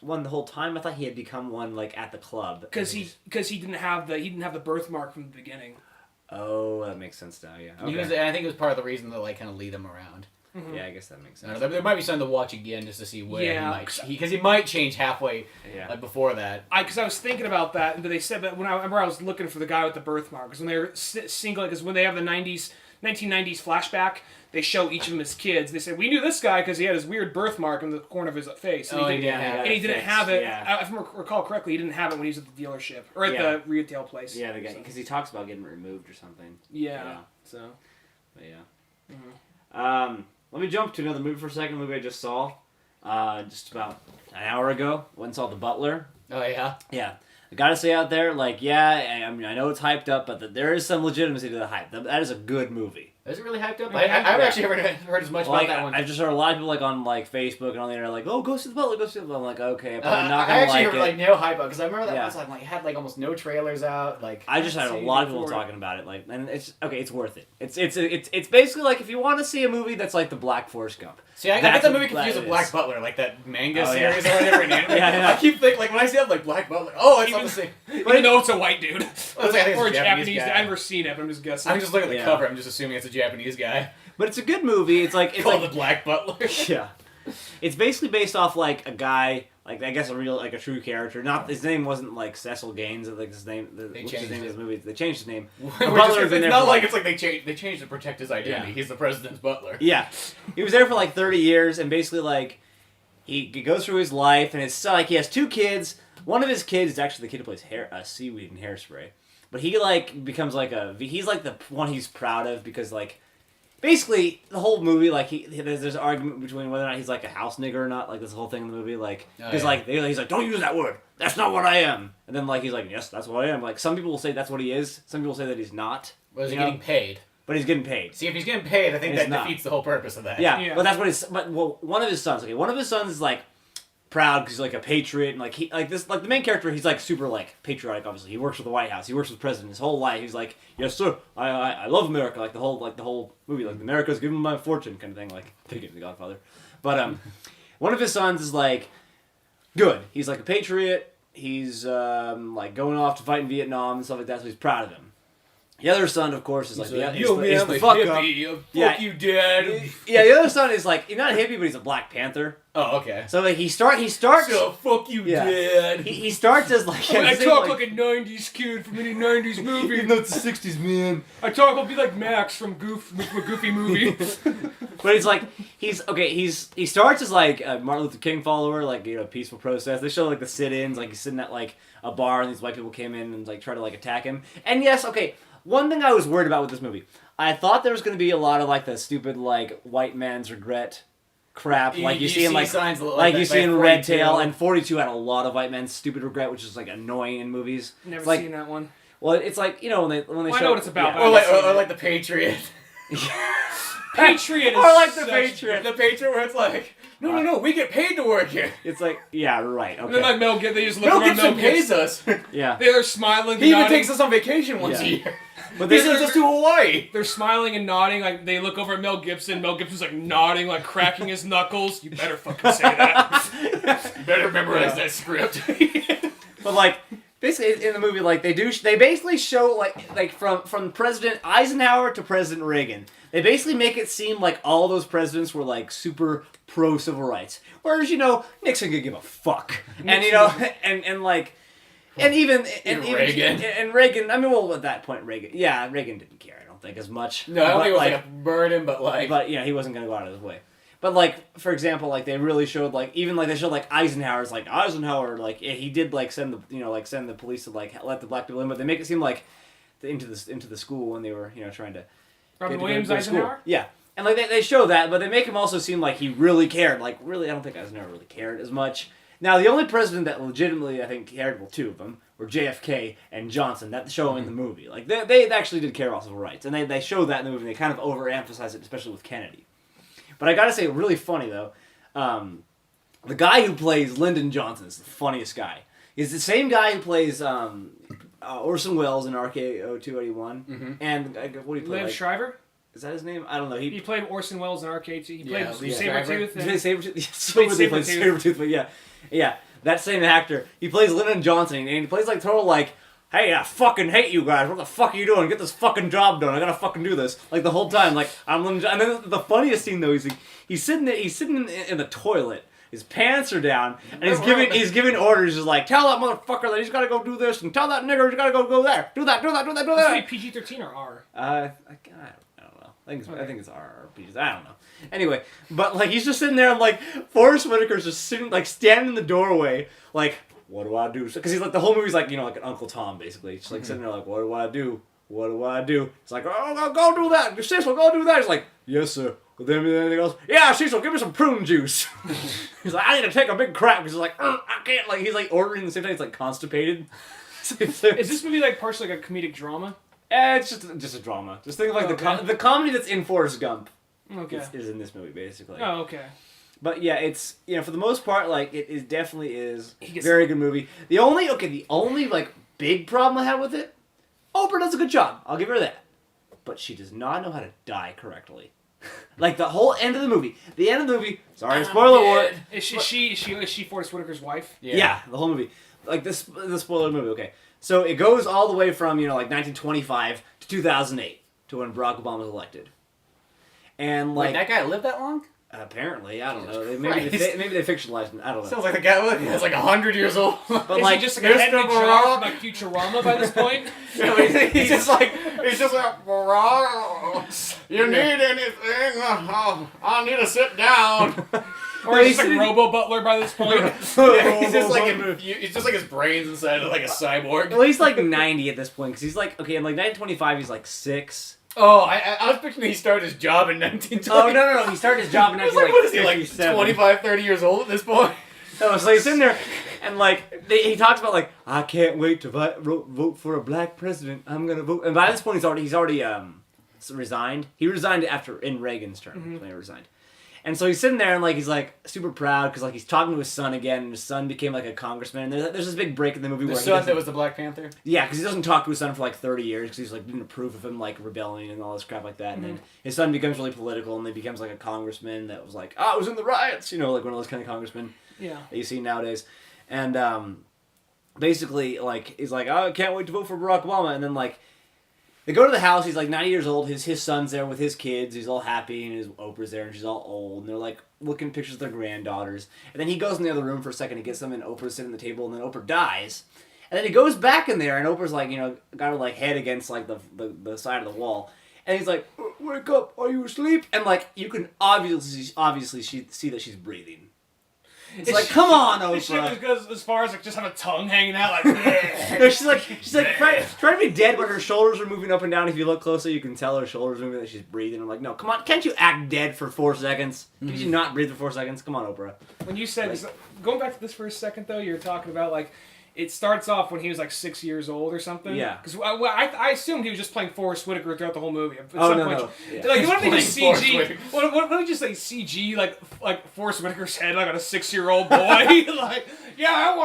one the whole time. I thought he had become one like at the club. Because he didn't have the birthmark from the beginning. Oh, that makes sense now. Yeah. He was, Okay. and I think it was part of the reason to like kind of lead him around. Mm-hmm. Yeah, I guess that makes I don't sense. know, there might be something to watch again just to see where Yeah. he might change halfway Yeah. like before that. Because I was thinking about that, and they said that when I remember I was looking for the guy with the birthmark. Because when they were singling, because when they have the 1990s flashback, they show each of them as kids. They said, we knew this guy because he had his weird birthmark in the corner of his face. And he didn't have it. Yeah. If I recall correctly, he didn't have it when he was at the dealership. Or at the retail place. Yeah, the guy because he talks about getting removed or something. Yeah. So. But yeah. Let me jump to another movie for a second. Movie I just saw. just about an hour ago. Went and saw The Butler. Oh yeah. Yeah. I gotta say out there, like, yeah, I mean, I know it's hyped up, but there is some legitimacy to the hype. That is a good movie. Is it really hyped up? I haven't actually heard as much about that one. I've just heard a lot of people like on like Facebook and on the internet like, oh, go see The Butler, go see The Butler. I'm like, okay, I'm probably not gonna I actually like heard it. like no hype up because I remember that once like it had like almost no trailers out. Like I just had a lot of people talking about it, like, and it's okay. It's worth it. It's basically like if you want to see a movie that's like the Black Forrest Gump. See, I get the movie confused with Black Butler, like that manga series or whatever. Yeah. I keep thinking like when I see that like Black Butler, it's not the same. Even though it's a white dude. Or a Japanese guy. I've never seen it, but I'm just guessing. I'm just looking at the cover. I'm just assuming it's a Japanese guy. But it's a good movie. It's like called the Black Butler. Yeah, it's basically based off like a guy, like I guess a true character. Not his name wasn't like Cecil Gaines. Like his name. They changed his name in his movie. They changed his name. It's not like it's like they changed to protect his identity. Yeah. He's the president's butler. Yeah, he was there for like 30 years, and basically like he goes through his life, and it's like he has 2 kids. One of his kids is actually the kid who plays seaweed in Hairspray, but he like becomes like he's like the one he's proud of because like. Basically, the whole movie, like, there's an argument between whether or not he's, like, a house nigger or not, like, this whole thing in the movie, like, because, like, he's like, don't use that word, that's not what I am, and then, like, he's like, yes, that's what I am, like, some people will say that's what he is, some people say that he's not. Well, is he getting paid? But he's getting paid. See, if he's getting paid, I think that defeats the whole purpose of that. Yeah, but that's what one of his sons, one of his sons is, like, proud because he's like a patriot and like the main character he's like super like patriotic obviously he works for the White House he works with the president his whole life he's like yes sir I love America like the whole movie like America's giving me my fortune kind of thing like take it The Godfather but one of his sons is like good he's like a patriot he's like going off to fight in Vietnam and stuff like that so he's proud of him. The other son, of course, is like, he's the fuck up. Fuck you, Dad. Yeah, the other son is like, he's not a hippie, but he's a Black Panther. Oh, okay. So like he starts. So fuck you, Dad. He starts as like. I talk like a '90s kid from any '90s movie. Even though it's the '60s, man. I'll be like Max from a Goofy movie. But it's like he starts as like a Martin Luther King follower, like peaceful protest. They show like the sit-ins, like he's sitting at like a bar and these white people came in and like try to like attack him. And yes, okay. One thing I was worried about with this movie, I thought there was going to be a lot of like the stupid like white man's regret crap, like you see in like you see in Red Tail, and 42 had a lot of white man's stupid regret, which is like annoying in movies. Never like, seen that one. Well, it's like when they show. I know what it's about. Yeah. Or like the Patriot. Patriot is or like the Patriot. The Patriot where it's like. No, we get paid to work here. It's like, yeah, right, okay. And then like Mel Gibson, they just look Mel around Gibson pays us. Yeah. They're smiling and He even nodding. takes us on vacation once a year. But he sends us to Hawaii. They're smiling and nodding, like they look over at Mel Gibson. Mel Gibson's like nodding, like cracking his knuckles. You better fucking say that. You better memorize that script. But like, basically in the movie, like they basically show like from President Eisenhower to President Reagan. They basically make it seem like all those presidents were like super pro civil rights, whereas Nixon could give a fuck, and Reagan. I mean, well, at that point, Reagan didn't care. I don't think as much. No, I don't think it was like a burden, but he wasn't gonna go out of his way. But like, for example, like they really showed like they showed like Eisenhower like he did like send the police to like let the black people in, but they make it seem like into the school when they were trying to. Robert Williams Eisenhower? Yeah. And like they show that, but they make him also seem like he really cared. Like really, I don't think Eisenhower really cared as much. Now the only president that legitimately I think cared, well, 2 of them were JFK and Johnson. That show in the movie. Like they actually did care about civil rights, and they show that in the movie. And they kind of overemphasize it, especially with Kennedy. But I gotta say, really funny though. The guy who plays Lyndon Johnson is the funniest guy. He's the same guy who plays Orson Welles in RKO 281. Mm-hmm. And what do you play? Liv Shriver? Is that his name? I don't know. He played Orson Welles in Arcade. He played Sabretooth. Sabretooth, but yeah. That same actor. He plays Lyndon Johnson, and he plays like total like, hey, I fucking hate you guys. What the fuck are you doing? Get this fucking job done. I gotta fucking do this. Like the whole time, like I'm Lyndon. And then the funniest scene though is he's sitting in the toilet. His pants are down, and he's giving orders. He's like, tell that motherfucker that he's got to go do this, and tell that nigger he's got to go there. Do that. Is it PG-13 or R? I don't know. I think it's R or PG. I don't know. Anyway, but like he's just sitting there, and like Forrest Whitaker's just sitting, like standing in the doorway, like, what do I do? Because he's like the whole movie's like like an Uncle Tom basically, just like sitting there like, what do I do? What do I do? It's like, oh, go do that. Cecil, go do that. He's like, yes, sir. But then he goes, yeah, Cecil, give me some prune juice. He's like, I need to take a big crap. Because he's like, I can't. Like he's like ordering at the same time. He's like constipated. Is this movie like partially like a comedic drama? It's just a drama. Just think of like the comedy that's in Forrest Gump. Okay. Is in this movie basically. Oh, okay. But yeah, it's for the most part like it definitely is very good movie. The only like big problem I had with it, Oprah does a good job. I'll give her that. But she does not know how to die correctly. Like the whole end of the movie. The end of the movie. Sorry, spoiler alert. Is she Forrest Whitaker's wife? Yeah, the whole movie. Like the spoiler movie. Okay, so it goes all the way from like 1925 to 2008 to when Barack Obama was elected. And like Wait, that guy lived that long? Apparently, I don't know. Maybe they fictionalized it. I don't know. Sounds like the guy was like 100 years old. But is like he just like a head from like Futurama by this point? he's just like Barack. You need anything? I need to sit down. Or he's like Robo Butler by this point. Yeah, he's just like his brains inside of like a cyborg. Well, he's like 90 at this point because he's like in like 1925 he's like 6. Oh, I was picturing he started his job in 1920. Oh no! He started his job in 1927. What is he, like 25, 30 years old at this point? No, so he's in there, and like he talks about like I can't wait to vote for a black president. I'm gonna vote. And by this point, he's already resigned. He resigned in Reagan's term when he resigned. And so he's sitting there and like he's like super proud because like he's talking to his son again, and his son became like a congressman. And there's this big break in the movie the where son that was the Black Panther. Yeah, because he doesn't talk to his son for like 30 years because he's like didn't approve of him like rebelling and all this crap like that. And then his son becomes really political and he becomes like a congressman that was like, I was in the riots, like one of those kind of congressmen that you see nowadays. And basically like he's like, oh, I can't wait to vote for Barack Obama. And then like they go to the house. He's like 90 years old. His son's there with his kids. He's all happy, and his Oprah's there, and she's all old. And they're like looking at pictures of their granddaughters. And then he goes in the other room for a second to get them, and Oprah's sitting at the table. And then Oprah dies. And then he goes back in there, and Oprah's like, got her like head against like the side of the wall. And he's like, "Wake up! Are you asleep?" And like you can obviously see that she's breathing. It's like, come on, Oprah. This shit goes as far as like just have a tongue hanging out like. No, she's like trying to be dead, but her shoulders are moving up and down. If you look closely, you can tell her shoulders moving. That she's breathing. I'm like, no, come on, can't you act dead for 4 seconds? Can you not breathe for 4 seconds? Come on, Oprah. When you said going back to this for a second though, you were talking about like. It starts off when he was like 6 years old or something. Yeah. Because I assumed he was just playing Forrest Whitaker throughout the whole movie. Oh, no. Yeah. Like, what if they just CG? What if they just like CG like Forrest Whitaker's head like on a 6-year-old boy? Like, yeah,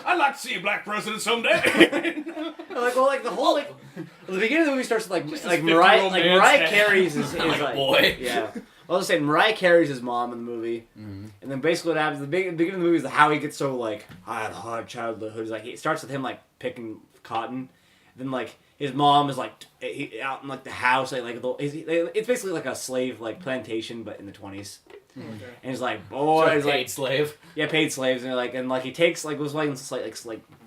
I'd like to see a black president someday. Like the whole the beginning of the movie starts like Mariah Carey's is like a boy. Yeah. I was saying Mariah Carey's his mom in the movie, and then basically what happens the beginning of the movie is how he gets so like I had a hard childhood. It's like it starts with him like picking cotton, and then like his mom is like out in like the house it's basically like a slave like plantation but in the 20s, and he's like boys paid slave. Yeah, paid slaves, and he takes like was like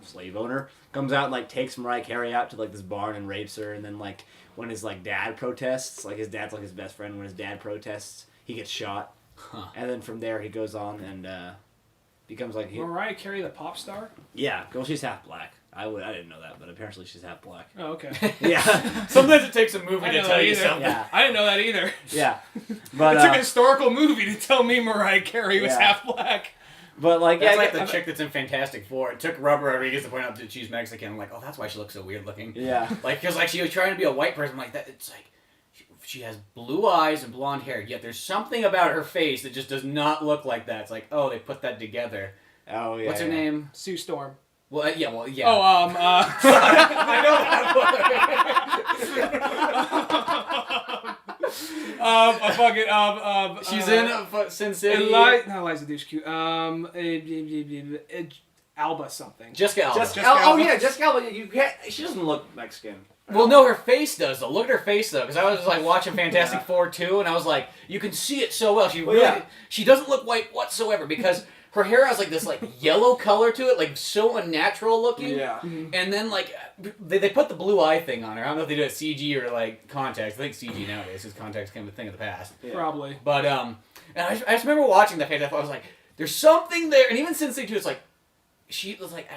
slave owner comes out and like takes Mariah Carey out to like this barn and rapes her, and then like. When his like dad protests, like his dad's like his best friend. When his dad protests, he gets shot, and then from there he goes on and becomes like Mariah Carey, the pop star. Yeah, well she's half black. I didn't know that, but apparently she's half black. Oh, okay. Yeah. Sometimes it takes a movie to tell you something. Yeah. I didn't know that either. Yeah, but it took a historical movie to tell me Mariah Carey was half black. But like, that's like the chick that's in Fantastic Four. It took Robert Rodriguez to point out that she's Mexican. I'm like, oh, that's why she looks so weird looking. Yeah. Like, because like she was trying to be a white person like that. It's like she has blue eyes and blonde hair. Yet there's something about her face that just does not look like that. It's like, oh, they put that together. Oh yeah. What's her name? Sue Storm. Well, yeah. Oh, I know that one. She's in Sin City. No, Liza Dushku. Alba something. Jessica Alba. Jessica Alba. She doesn't look Mexican. Well, no, her face does though. Look at her face though, because I was like watching Fantastic Four 2, and I was like, you can see it so well. She doesn't look white whatsoever because. Her hair has like this like yellow color to it, like so unnatural looking. Yeah. And then like they put the blue eye thing on her. I don't know if they do it CG or like contacts. I think CG nowadays because contacts became a thing of the past. Yeah. Probably. But and I just remember watching that Fantastic Four. I was like, there's something there, and even Sin City 2, it's like she was like.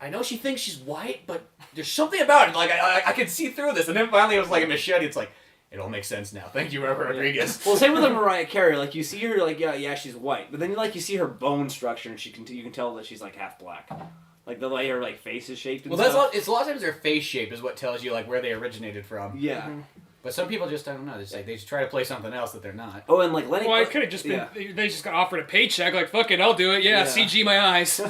I know she thinks she's white, but there's something about it. Like I could see through this, and then finally it was like a machete. It's like it all makes sense now. Thank you, Robert Rodriguez. Well, same with the Mariah Carey. Like you see her, like yeah, she's white, but then like you see her bone structure, and you can tell that she's like half black. Like the way her like face is shaped. And stuff. It's a lot of times their face shape is what tells you like where they originated from. Yeah. Mm-hmm. But some people just don't know. It's like they just try to play something else that they're not. Oh, and like Lenny. Well, it could have just been they just got offered a paycheck. Like fuck it, I'll do it. Yeah, CG my eyes.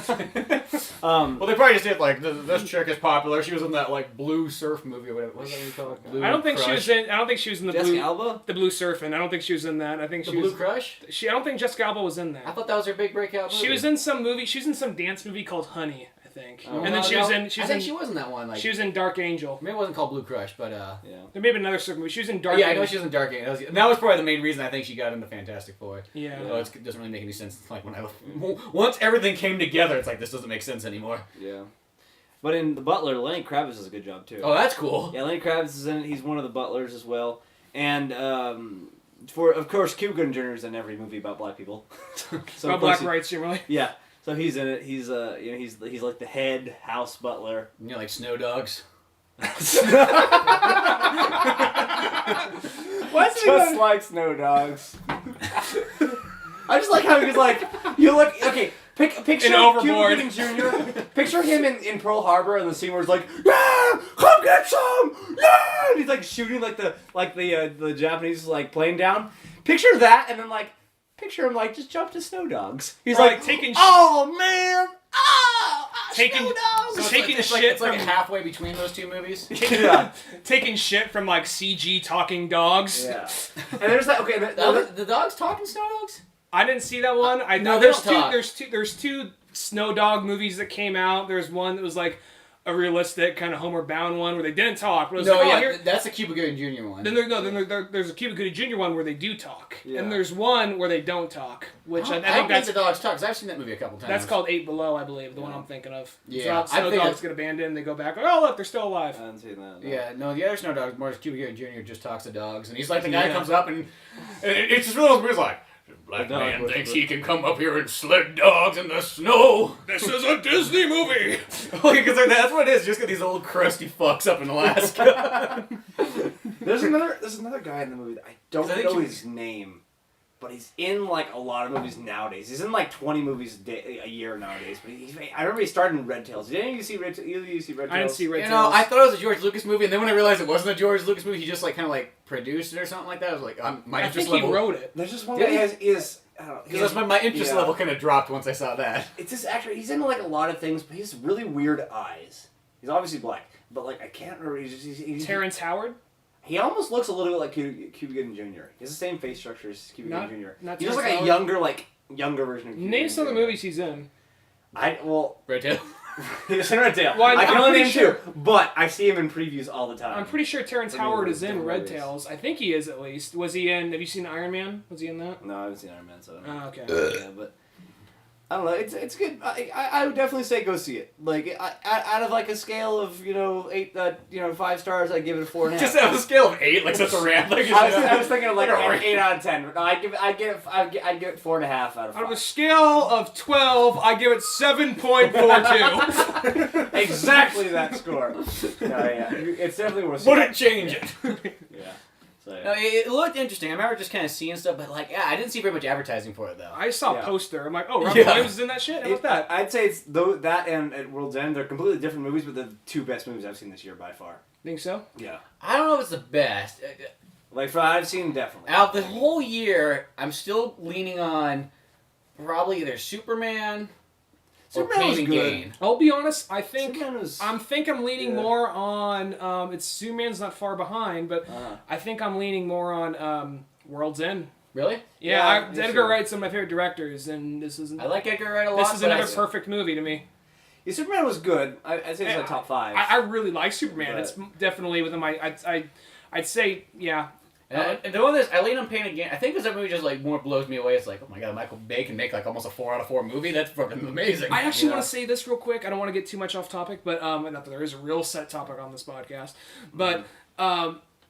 Well, they probably just did like this chick is popular. She was in that like blue surf movie or whatever. What was that called? Blue I don't think Crush. she was in the Jessica blue Alba? the blue surfing. I don't think she was in that. I think The she Blue was Crush. I don't think Jessica Alba was in I that. thought that was her big breakout movie. She was in some movie. She was in some dance movie called Honey, I think. Oh. And then she was in. She I was think in. she was in that one. Like She was in Dark Angel. maybe it wasn't called Blue Crush, but Yeah. There may have been another certain movie. She was in Dark. yeah, I Angel. know she was in Dark Angel. And that was probably the main reason I think she got into Fantastic Four. Yeah. Well, it doesn't really make any sense. It's like when once everything came together, it's like this doesn't make sense anymore. Yeah. But in The Butler, Lenny Kravitz does a good job too. Oh, that's cool. Yeah, Lenny Kravitz is in it. He's one of the butlers as well. And of course, Cuba Gooding Jr. is in every movie about black people. So About of course black he- rights, generally. Yeah. So he's in it. He's he's like the head house butler. You know, like Snow Dogs. What's just like Snow Dogs. I just like how he's like, you look, okay, picture In Overboard. Cuba Gooding Jr. Picture him in Pearl Harbor and the scene where he's like, yeah, come get some, yeah, and he's like shooting like the Japanese like plane down. Picture that, and then like, picture him like just jump to Snow Dogs. He's Right, like taking oh man, taking Snow Dogs. taking it's shit like from halfway between those two movies. Yeah, taking shit from like CG talking dogs. yeah. And there's that. Okay, The dogs talking Snow Dogs? I didn't see that one. I No, know there's there's talk. there's two Snow Dog movies that came out. There's one that was like a realistic kind of Homeward Bound one where they didn't talk. But it was No, like, oh, yeah, here. that's the Cuba Gooding Jr. one. There's a Cuba Gooding Jr. one where they do talk, Yeah. and there's one where they don't talk, which I I think don't that's think the dogs talk, because I've seen that movie a couple times. that's called Eight Below, I believe, the one I'm thinking of. Yeah, So I Snow think Dogs get abandoned, they go back. Oh look, they're still alive. I haven't seen that. No. Yeah, no, the other Snow Dogs, more Cuba Gooding Jr. just talks to dogs, and he's like the guy Yeah. comes up and it's just one of those movies like, black The dog man was thinks the- he can come up here and sled dogs in the snow. This is a Disney movie. Because that's what it is. Just get these old crusty fucks up in Alaska. There's another guy in the movie that I don't I think know you- his name, but he's in like a lot of movies nowadays. He's in like 20 movies a year nowadays. But I remember he started in Red Tails. Did any of you see Red Tails? I didn't see Red You know, Tails. I thought it was a George Lucas movie, and then when I realized it wasn't a George Lucas movie, he just like kind of like produced it or something like that. I was like, my I interest think he level. wrote it. There's just one Did guy he? is I don't know. Because my interest yeah. level kind of dropped once I saw that. It's this actor. He's in like a lot of things, but he has really weird eyes. He's obviously black, but like I can't remember. Terrence Howard. He almost looks a little bit like Cuba Gooding Jr. He has the same face structure as Cuba Not- Gooding Jr. not He's just Terrence like a Howard? younger version of Cuba Name Gooding some of the Jr. movies he's in. Right tail. He's in Red Tail. Well, I can I'm only pretty name sure- two, but I see him in previews all the time. I'm pretty sure Terrence What do you Howard mean, is in different Red movies? Tails. I think he is at least. Was he in? Have you seen Iron Man? Was he in that? No, I haven't seen Iron Man, so I don't know. Oh, okay. Yeah, but I don't know. It's good. I would definitely say go see it. Like out of like a scale of 5 stars, I give it a 4.5. Just have a scale of 8, like such a rant. Like, I was thinking of like Like a an 8 out of 10. No, I'd give it 4.5 out of 5. Out of a scale of 12, I give it 7.42. Exactly that score. Yeah, it's definitely worth. Wouldn't change it. Yeah. So No, yeah. it looked interesting. I remember just kind of seeing stuff, but like, yeah, I didn't see very much advertising for it though. I saw Yeah. a poster. I'm like, oh, Robin Yeah. Williams is in that shit? How about that? I'd say it's that and at World's End. They're completely different movies, but the two best movies I've seen this year by far. Think so? Yeah. I don't know if it's the best. Like I've seen definitely. Out the whole year, I'm still leaning on probably either Superman or Superman was Pain and good. Gain. I'll be honest, I think Superman was- I'm leaning Yeah. more on it's Superman's not far behind, but I think I'm leaning more on World's End. Really? Yeah, Yeah, Edgar sure. Wright's one of my favorite directors, and this is I like Edgar Wright a lot. this is but another I- perfect movie to me. Yeah, Superman was good. I'd say it's like top 5. I really like Superman. But- It's definitely within my I'd say yeah. And the one that's I lean on Pain and Gain. I think this movie just like more blows me away. It's like, oh my god, Michael Bay can make like almost a 4 out of 4 movie. That's fucking amazing. I actually Yeah. want to say this real quick. I don't want to get too much off topic, but not that there is a real set topic on this podcast. But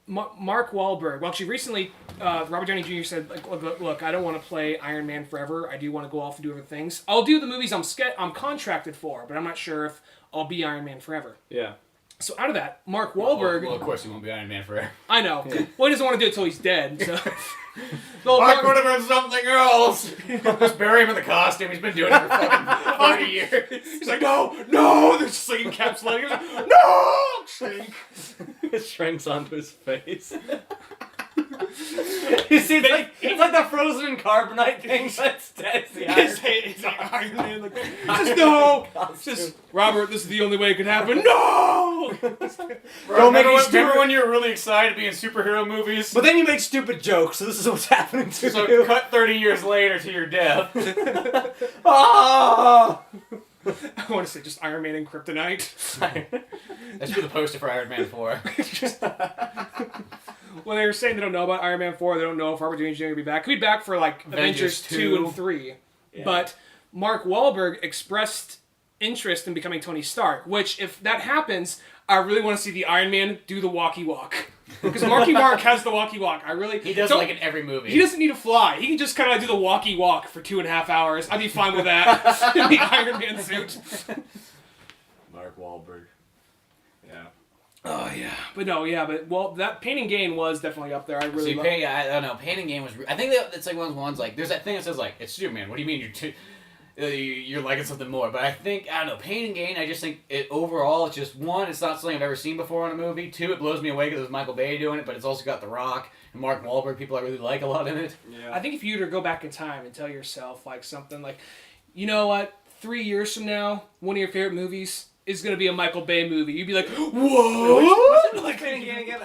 Mark Wahlberg, well, actually recently, Robert Downey Jr. said, like, look, I don't want to play Iron Man forever. I do want to go off and do other things. I'll do the movies I'm contracted for, but I'm not sure if I'll be Iron Man forever. Yeah. So out of that, Mark Well, Wahlberg. of course he won't be Iron Man forever. I know. Well, he doesn't want to do it until he's dead. So. I could have been something else. Just bury him in the costume. He's been doing it for fucking 30 years. He's like, no. They're just like encapsulating. He's like, no. Shrink. It shrinks onto his face. You see, it's like the frozen carbonite thing, but that's the Iron Man. Like, just no. Just Robert. This is the only way it could happen. No. Don't make me stupid. Remember when you were really excited to be in superhero movies? But then you make stupid jokes, so this is what's happening to So you. cut 30 years later to your death. Ah! I want to say just Iron Man and Kryptonite. That should be the poster for Iron Man 4. When they were saying they don't know about Iron Man 4, they don't know if Robert Downey Jr. will be back. Could be back for like Avengers 2 and 3. Yeah. But Mark Wahlberg expressed interest in becoming Tony Stark, which if that happens, I really want to see the Iron Man do the walkie walk. Because Marky Mark has the walkie walk. He does like in every movie. He doesn't need to fly. He can just kind of do the walkie walk for 2.5 hours. I'd be fine with that in the Iron Man suit. Mark Wahlberg. Yeah. Oh yeah, but that Pain and Gain was definitely up there. I really love. I don't know. Pain and Gain was. I think it's like one of those ones like there's that thing that says like it's Superman. What do you mean you're liking something more? But I don't know. Pain and Gain. I just think overall it's just one. It's not something I've ever seen before in a movie. Two, it blows me away because it's Michael Bay doing it, but it's also got The Rock and Mark Wahlberg. People I really like a lot in it. Yeah. I think if you were to go back in time and tell yourself like something like, you know what, 3 years from now, one of your favorite movies is going to be a Michael Bay movie. You'd be like, what? Like Pain and Gain again?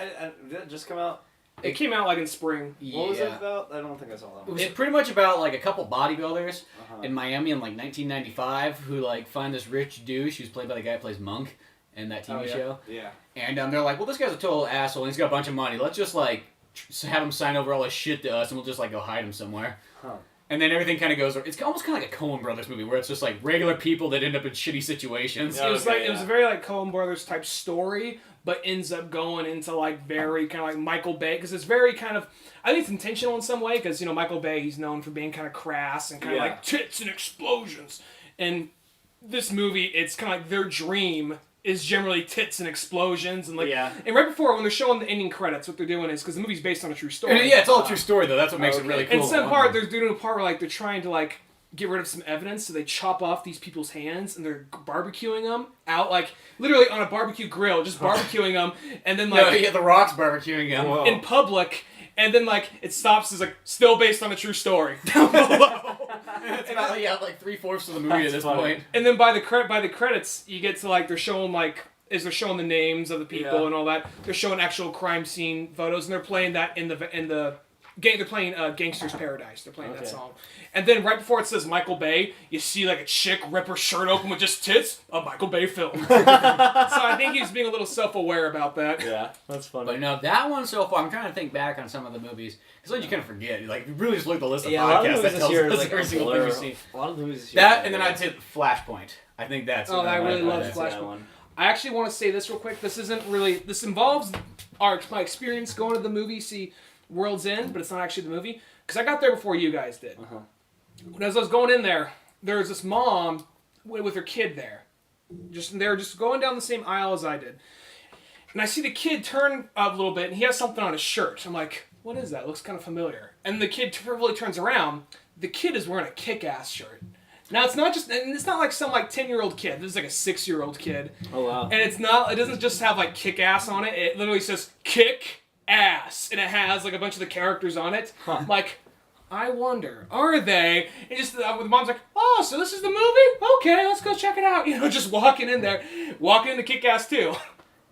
Did it just come out? It came out like in spring. What was it about? I don't think I saw that one. It was pretty much about like a couple bodybuilders in Miami in like 1995 who like find this rich douche who's played by the guy who plays Monk in that TV show. Yeah. And they're like, well, this guy's a total asshole and he's got a bunch of money. Let's just like have him sign over all his shit to us and we'll just like go hide him somewhere. Huh. And then everything kind of goes. It's almost kind of like a Coen Brothers movie where it's just like regular people that end up in shitty situations. It was it was a very like Coen Brothers type story, but ends up going into like very kind of like Michael Bay because it's very kind of I think it's intentional in some way because you know Michael Bay he's known for being kind of crass and kind of like tits and explosions, and this movie it's kind of like their dream is generally tits and explosions and like and right before when they're showing the ending credits what they're doing is because the movie's based on a true story. And, it's all a true story though. That's what makes it really cool. And some part they're doing a part where like they're trying to like get rid of some evidence, so they chop off these people's hands and they're barbecuing them out like literally on a barbecue grill, just barbecuing them, and then like The Rock's barbecuing them in public, and then like it stops as like still based on a true story down below. It's about like 3/4 of the movie at this point. And then by the credits, you get to like they're showing like as they're showing the names of the people and all that. They're showing actual crime scene photos, and they're playing that in the game. They're playing Gangster's Paradise. They're playing that song. And then right before it says Michael Bay, you see like a chick rip her shirt open with just tits. A Michael Bay film. So I think he's being a little self-aware about that. Yeah, that's funny. But no, that one so far, I'm trying to think back on some of the movies. Because then you kind of forget. Like, you really just look at the list of podcasts that tells us every single thing we've seen. A lot of the movies this year. That, and then I'd say Flashpoint. I think that's... I really love Flashpoint. I actually want to say this real quick. This involves my experience going to the movie, see World's End, but it's not actually the movie. Because I got there before you guys did. As I was going in there, there was this mom with her kid there. They're just going down the same aisle as I did. And I see the kid turn a little bit, and he has something on his shirt. I'm like, what is that? It looks kind of familiar. And the kid really turns around. The kid is wearing a kick-ass shirt. Now, it's not like some like 10-year-old kid. This is like a 6-year-old kid. Oh, wow. And it doesn't just have like kick-ass on it. It literally says kick-ass. And it has like a bunch of the characters on it. I'm like, I wonder, are they? And just the mom's like, oh, so this is the movie? Okay, let's go check it out. You know, just walking into Kick-Ass 2.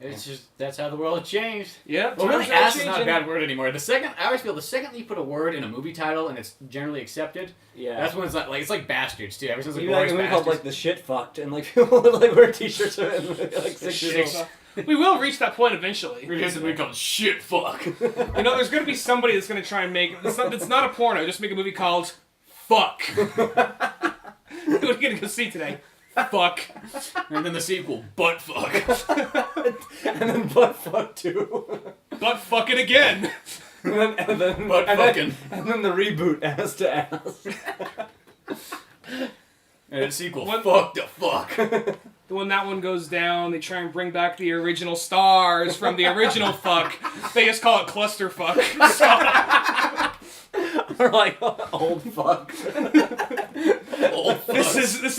It's just, that's how the world has changed. Yep. Well, really, ass is not a bad word anymore. I always feel the second that you put a word in a movie title and it's generally accepted, that's when it's like bastards too. Ever since like Glorious Bastards. Called like the shit fucked and like people would like wear t-shirts like 6 years old. We will reach that point eventually. We're going to be called shit fuck. You know, there's going to be somebody that's going to try and make it's not a porno. Just make a movie called Fuck. What are you going to go see today? Fuck. And then the sequel, Butt Fuck. And then Butt Fuck 2. Butt Fucking again. and then Butt Fucking. And then the reboot, Ass to Ass. And the sequel, Fuck the Fuck. when that one goes down, they try and bring back the original stars from the original fuck. They just call it clusterfuck. Or like old fuck. Old fuck. This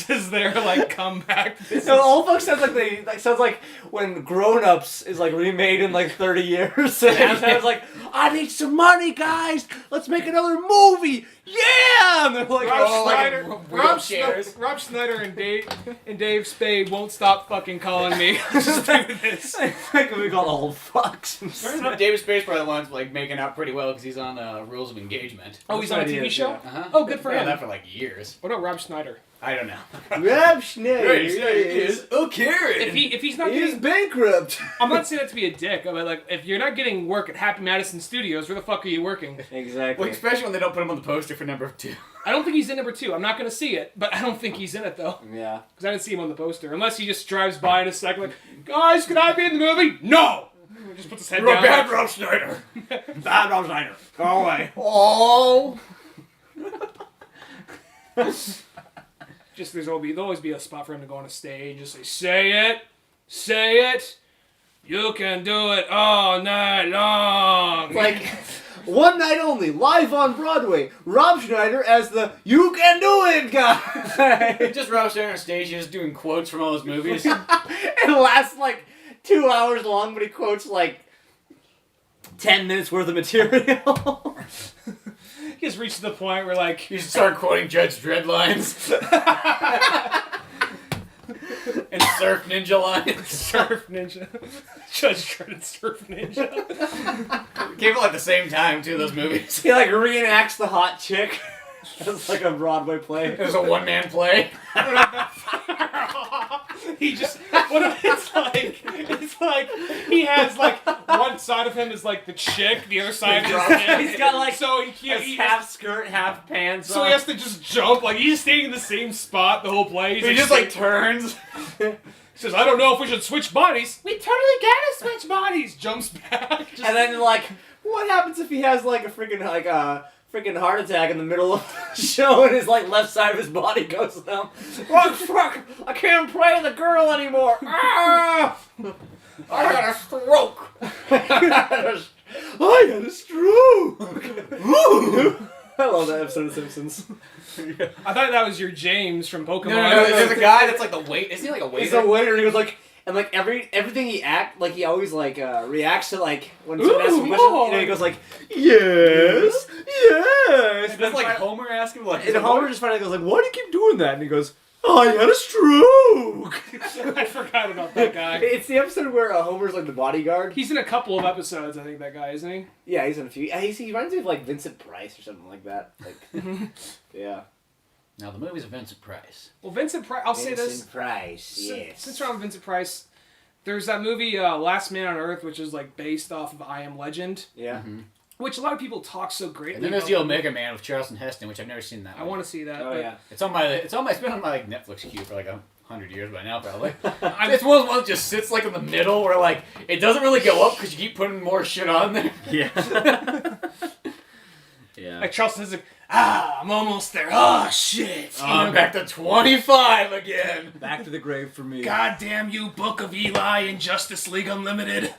is their like comeback. No, old fuck sounds like when Grown Ups is like remade in like 30 years. And I was like, I need some money, guys. Let's make another movie. Yeah, and they're like, Rob Schneider and Dave Spade won't stop fucking calling me. Just do this. Like we call old fucks. David Spade's probably the one's like making out pretty well because he's on Rules of Engagement. Oh, he's on a TV show? Yeah. Uh-huh. Oh, good for Yeah, him. that for like years. What about Rob Schneider? I don't know. Rob Schneider is okay. If he's not He's getting, bankrupt. I'm not saying that to be a dick. But like, if you're not getting work at Happy Madison Studios, where the fuck are you working? Exactly. Well, especially when they don't put him on the poster for number 2. I don't think he's in number 2. I'm not gonna see it, but I don't think he's in it though, Yeah. because I didn't see him on the poster. Unless he just drives by in a second, like, guys, can I be in the movie? No. Just puts his head You're a down. bad Rob Schneider. Bad Rob Schneider. Go away. Oh. Just there'll always be a spot for him to go on a stage, just say it, you can do it all night long. Like, one night only, live on Broadway. Rob Schneider as the "You Can Do It" guy. Just Rob Schneider on stage, he's just doing quotes from all his movies. It lasts like 2 hours long, but he quotes like 10 minutes worth of material. He just reached the point where like You should start quoting Judge Dredd lines. And Surf Ninja lines. Surf Ninja, Judge Dredd and Surf Ninja. Came at like the same time too, those movies. He like reenacts the hot chick. It's like a Broadway play. It was a one-man play. He just it's like he has like one side of him is like the chick, the other side is him. He's got like so his half skirt, half pants. So he has to just jump, like he's staying in the same spot the whole play. He just like turns. He says, I don't know if we should switch bodies. We totally gotta switch bodies. Jumps back. And then like, what happens if he has like a freaking heart attack in the middle of the show and his like left side of his body goes numb? What fuck? I can't play the girl anymore. Ah! I got a stroke. I had a stroke. I love that episode of Simpsons. I thought that was your James from Pokemon. No, there's a guy that's like the wait. Isn't he like a waiter? He's a waiter and he goes like, and like everything he he always like reacts to like when someone asks him a question, you know, he goes like, yes, yes. And that's like Homer asking like. And Homer just finally goes like, why do you keep doing that? And he goes, I had a stroke. I forgot about that guy. It's the episode where Homer's like the bodyguard. He's in a couple of episodes, I think, that guy, isn't he? Yeah, he's in a few. He reminds me of like Vincent Price or something like that. Like, yeah. Now the movie's of Vincent Price. Well, Vincent Price, I'll say this. Vincent Price, yes. Since we're on Vincent Price, there's that movie Last Man on Earth, which is like based off of I Am Legend. Yeah. Mm-hmm. Which a lot of people talk so greatly And then there's about. the Omega Man with Charleston Heston, which I've never seen that. I want to see that. Oh but yeah. It's been on my like Netflix queue for like 100 years by now, probably. It's one of the ones that just sits like in the middle where like it doesn't really go up because you keep putting more shit on there. Yeah. Yeah. Like Charleston is like, I'm almost there. Oh shit! I'm back to 25 again. Back to the grave for me. God damn you, Book of Eli and Justice League Unlimited.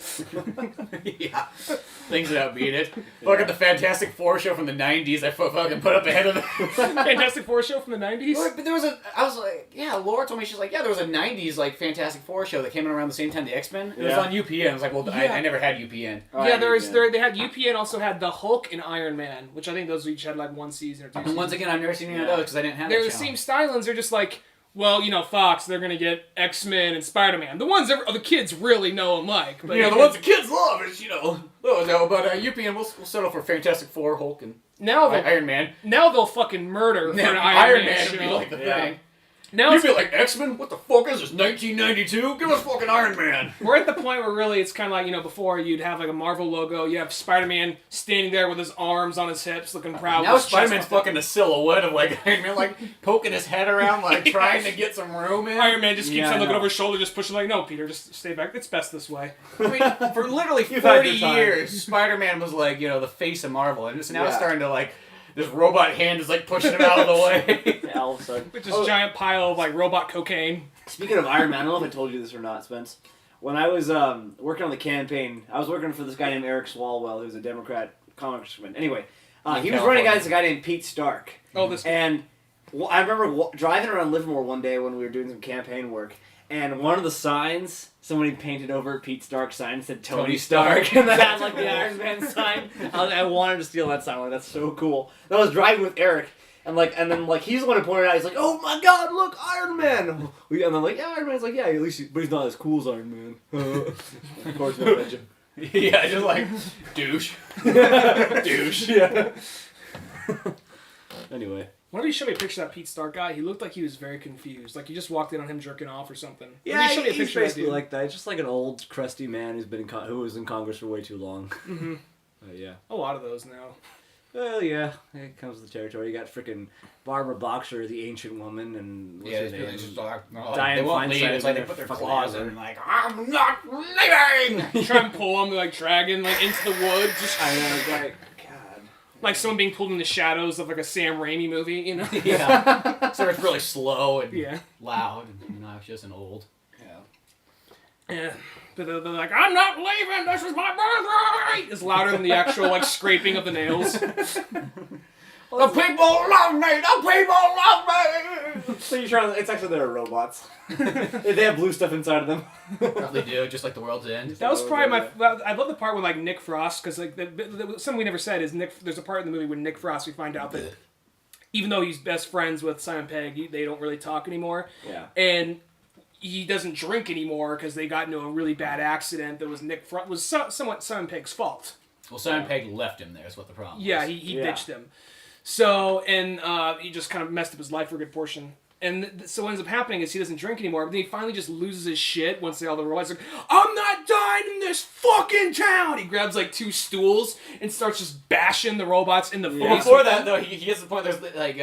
Yeah. Things that outbeat it. Look at the Fantastic Four show from the 90s I fucking put up ahead of it. Fantastic Four show from the 90s? But there was I was like, yeah, Laura told me, she's like, yeah, there was a 90s like Fantastic Four show that came in around the same time the X-Men. It was on UPN. I was like, well, Yeah. I never had UPN. Yeah, they had UPN also had the Hulk and Iron Man, which I think those each had like one season or two And seasons. once again, I've never seen any of those because I didn't have They're that the channel. same stylings, they're just like, well, you know, Fox, they're gonna get X-Men and Spider-Man. The ones that the kids really know and like. But You know, the ones the kids love is, you know, no, but UPN, we'll settle for Fantastic Four, Hulk, and now Iron Man. Now they'll fucking murder for an Iron Man show. would be like the thing. Now You'd it's, be like, X-Men? What the fuck is this, 1992? Give us fucking Iron Man. we're at the point where really it's kind of like, you know, before you'd have like a Marvel logo, you have Spider-Man standing there with his arms on his hips looking proud. Now with his chest Spider-Man's puffed fucking a silhouette of like Iron Man, like poking his head around, like trying to get some room in. Iron Man just keeps Yeah, on I looking know. over his shoulder, just pushing like, no, Peter, just stay back. It's best this way. I mean, for literally You've had 40 your time. years, Spider-Man was like, you know, the face of Marvel, and now it's Yeah. starting to like, this robot hand is like pushing him out of the way. Yeah, all of a sudden. With this giant pile of like robot cocaine. Speaking of Iron Man, I don't know if I told you this or not, Spence. When I was working on the campaign, I was working for this guy named Eric Swalwell, who's a Democrat congressman. Anyway, he was running against a guy named Pete Stark. Oh, this. And I remember driving around Livermore one day when we were doing some campaign work, and one of the signs, somebody painted over Pete Stark's sign and said Tony Stark, and that had like the Iron Man sign. I wanted to steal that sign. Like, that's so cool. And I was driving with Eric, and then he's the one who pointed it out. He's like, "Oh my God, look, Iron Man!" And I'm like, "Yeah, Iron Man's like, yeah, at least, but he's not as cool as Iron Man." Of course, no mention. Yeah, just like douche, douche. Yeah. Anyway. Whenever you showed me a picture of that Pete Stark guy, he looked like he was very confused. Like you just walked in on him jerking off or something. Yeah, you showed me a he's picture of that basically dude. like that. He's just like an old, crusty man who's been who was in Congress for way too long. Mm-hmm. Yeah. A lot of those now. Well, yeah, it comes with the territory. You got freaking Barbara Boxer, the ancient woman, and what's Yeah, her it's really name? just like, Diane they won't leave. Feinstein It's like they in put their fucking claws ever. in, like, I'm not leaving! Try and pull him, like dragging like into the woods. Just I know, it's like, God. like someone being pulled in the shadows of like a Sam Raimi movie, you know? Yeah. So it's really slow and Yeah. loud and obnoxious and old. Yeah. But they're like, I'm not leaving. This is my birthright. It's louder than the actual like scraping of the nails. The people love me! The people love me! So you're trying to, it's actually they're robots. They have blue stuff inside of them. Probably do, just like the world's end. That was probably my. I love the part with like Nick Frost because like something we never said is Nick. There's a part in the movie with Nick Frost. We find out that even though he's best friends with Simon Pegg, they don't really talk anymore. Yeah. And he doesn't drink anymore because they got into a really bad accident that was somewhat Simon Pegg's fault. Well, Simon Pegg left him there, is what the problem was. Yeah, he ditched him. So, and he just kind of messed up his life for a good portion. And so what ends up happening is he doesn't drink anymore, but then he finally just loses his shit once they all realize, like, I'm not dying in this fucking town! He grabs, like, 2 stools and starts just bashing the robots in the face. Well, before that, though, he gets to the point, there's, like,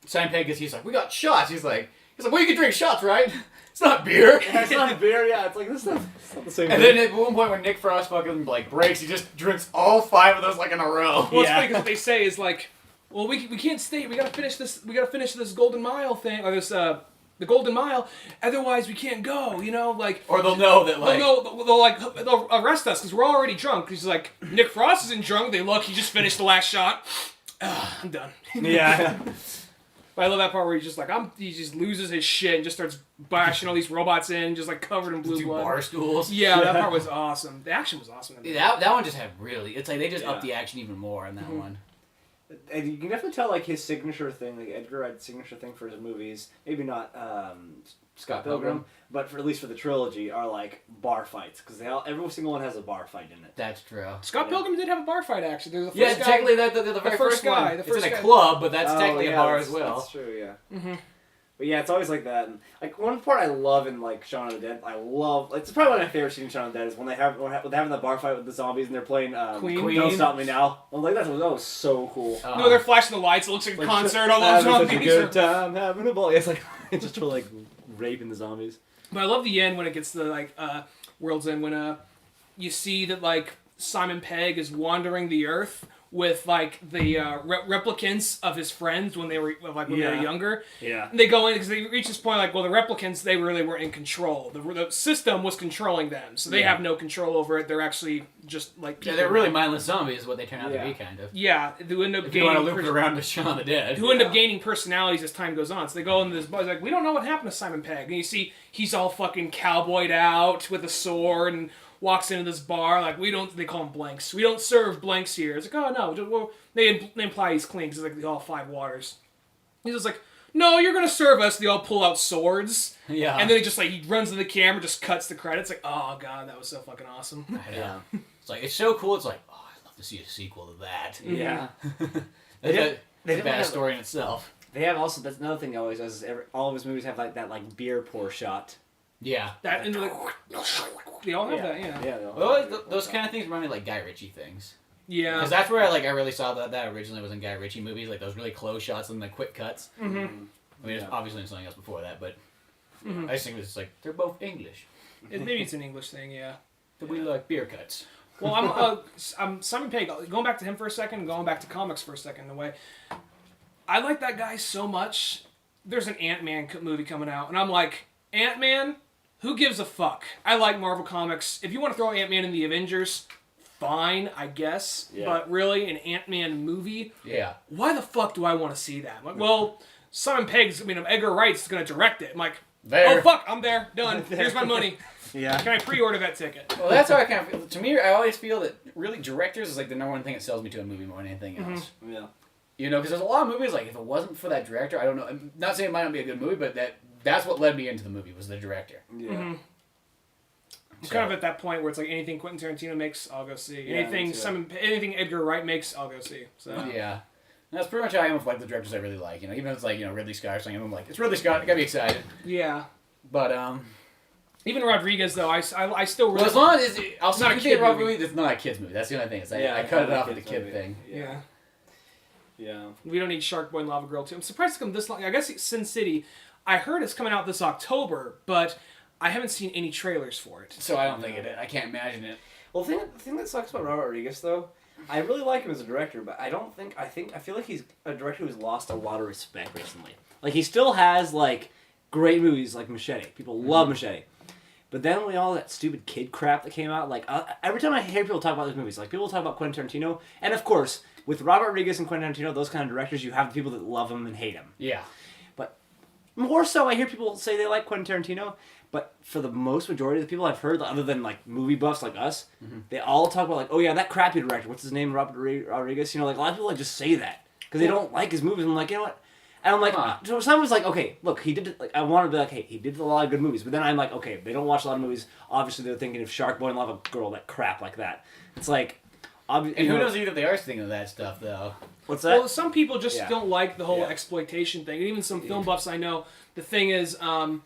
Simon Pegg, he's like, we got shots. He's like, well, you can drink shots, right? It's not beer. Yeah, it's not beer, yeah. It's like, this is not the same And thing. then at one point when Nick Frost fucking, like, breaks, he just drinks all 5 of those, like, in a row. Well, it's funny because what they say is, like, well, we can't stay. We gotta finish this Golden Mile thing, or this the Golden Mile. Otherwise, we can't go. You know, like. Or they'll know that, like. They'll arrest us because we're already drunk. He's like, Nick Frost isn't drunk. They look. He just finished the last shot. I'm done. Yeah. But I love that part where he's just like, he just loses his shit and just starts bashing all these robots in, just like covered in blue 2 blood. bar stools. Yeah, that part was awesome. The action was awesome. That one just had really. It's like they just Yeah. upped the action even more in that one. And you can definitely tell, like, his signature thing, like Edgar Wright's signature thing for his movies, maybe not Scott Pilgrim, but at least for the trilogy, are like bar fights, because every single one has a bar fight in it. That's true. Scott Pilgrim did have a bar fight, actually. There's the Yeah, first guy, technically the very first guy, one. the It's first in a guy. club, but that's Oh, technically yeah, a bar that's- as well. That's true, yeah. Mm-hmm. But yeah, it's always like that. And like one part I love in like Shaun of the Dead, it's probably one of my favorite scenes in Shaun of the Dead is when they're having that bar fight with the zombies and they're playing Queen. Don't Stop Me Now. I'm like that was so cool. No, they're flashing the lights. It looks like a concert. All those having such a zombies. good time having a ball. It's like it's just for like raping the zombies. But I love the end when it gets to like World's End when you see that like Simon Pegg is wandering the earth with like the replicants of his friends when they were younger. Yeah. And they go in because they reach this point like, well, the replicants, they really weren't in control. The system was controlling them, so they have no control over it. They're actually just like Yeah, they're really mindless zombies is what they turn out to be, kind of. yeah. Who end up If you want to gaining loop it around to Shaun of the Dead. who end up gaining personalities as time goes on. So they go into this bar, like, we don't know what happened to Simon Pegg. And you see he's all fucking cowboyed out with a sword and walks into this bar, like, they call them blanks. We don't serve blanks here. It's like, oh, no. They imply he's clean because it's like all 5 waters. He's just like, no, you're going to serve us. They all pull out swords. Yeah. And then he runs to the camera, just cuts the credits. Like, oh, God, that was so fucking awesome. Yeah. It's like, it's so cool. It's like, oh, I'd love to see a sequel to that. Yeah. That's They a don't bad have- story in itself. They have also, that's another thing he always does, is all of his movies have like that like beer pour shot. Yeah. That and like, they all have that, Yeah. they all Well, have beer pour those shot. kind of things remind me of, like, Guy Ritchie things. Yeah. Because that's where I really saw that originally was in Guy Ritchie movies, like those really close shots and the quick cuts. Mm-hmm. I mean, it's obviously something else before that, but I just think it was just like, they're both English. Maybe it's an English thing, yeah. But we like beer cuts. Well, I'm Simon Pegg. Going back to him for a second, going back to comics for a second, in a way. I like that guy so much. There's an Ant-Man movie coming out, and I'm like, Ant-Man, who gives a fuck? I like Marvel Comics. If you want to throw Ant-Man in the Avengers, fine, I guess. Yeah. But really, an Ant-Man movie? Yeah. Why the fuck do I want to see that? I'm like, well, Edgar Wright's going to direct it. I'm like, There. oh fuck, I'm there. Done. Here's my money. Yeah. Can I pre-order that ticket? Well, that's how I kind of feel. To me, I always feel that really directors is like the number one thing that sells me to a movie more than anything else. Yeah. You know, because there's a lot of movies, like, if it wasn't for that director, I don't know. I'm not saying it might not be a good movie, but that's what led me into the movie, was the director. Yeah. Mm-hmm. I'm kind of at that point where it's like anything Quentin Tarantino makes, I'll go see. Yeah, Anything Edgar Wright makes, I'll go see. So Yeah. And that's pretty much how I am with, like, the directors I really like. You know, even if it's, like, you know, Ridley Scott or something, I'm like, it's Ridley Scott, I gotta be excited. yeah. But, Even Rodriguez, though, I still really... well, as long as I'll see not a you kid think about movie. movie, it's not a kid's movie. That's the only thing. Is Yeah, I cut it not a off with the kid's kid movie. thing. Yeah. Yeah. We don't need Shark Boy and Lava Girl 2. I'm surprised it's come this long. I guess Sin City, I heard it's coming out this October, but I haven't seen any trailers for it. So I don't think I can't imagine it. Well, the thing that sucks about Robert Rodriguez, though, I really like him as a director, but I feel like he's a director who's lost a lot of respect recently. Like, he still has, like, great movies like Machete. People love Machete. But then with all that stupid kid crap that came out, like, every time I hear people talk about those movies, like, people talk about Quentin Tarantino, and of course, with Robert Rodriguez and Quentin Tarantino, those kind of directors, you have the people that love him and hate him. Yeah. But more so, I hear people say they like Quentin Tarantino, but for the most majority of the people I've heard, other than, like, movie buffs like us, they all talk about, like, oh yeah, that crappy director, what's his name, Robert Rodriguez, you know, like, a lot of people, like, just say that, because they don't like his movies. I'm like, you know what? And I'm like, so someone's like, okay, look, he did, like, I want to be like, hey, he did a lot of good movies. But then I'm like, okay, they don't watch a lot of movies. Obviously, they're thinking of Shark Boy and Lava Girl, that crap like that. It's like, And who knows even if they are thinking of that stuff, though. What's that? Well, some people just Yeah. don't like the whole Yeah. exploitation thing. And even some film buffs I know, the thing is... Well,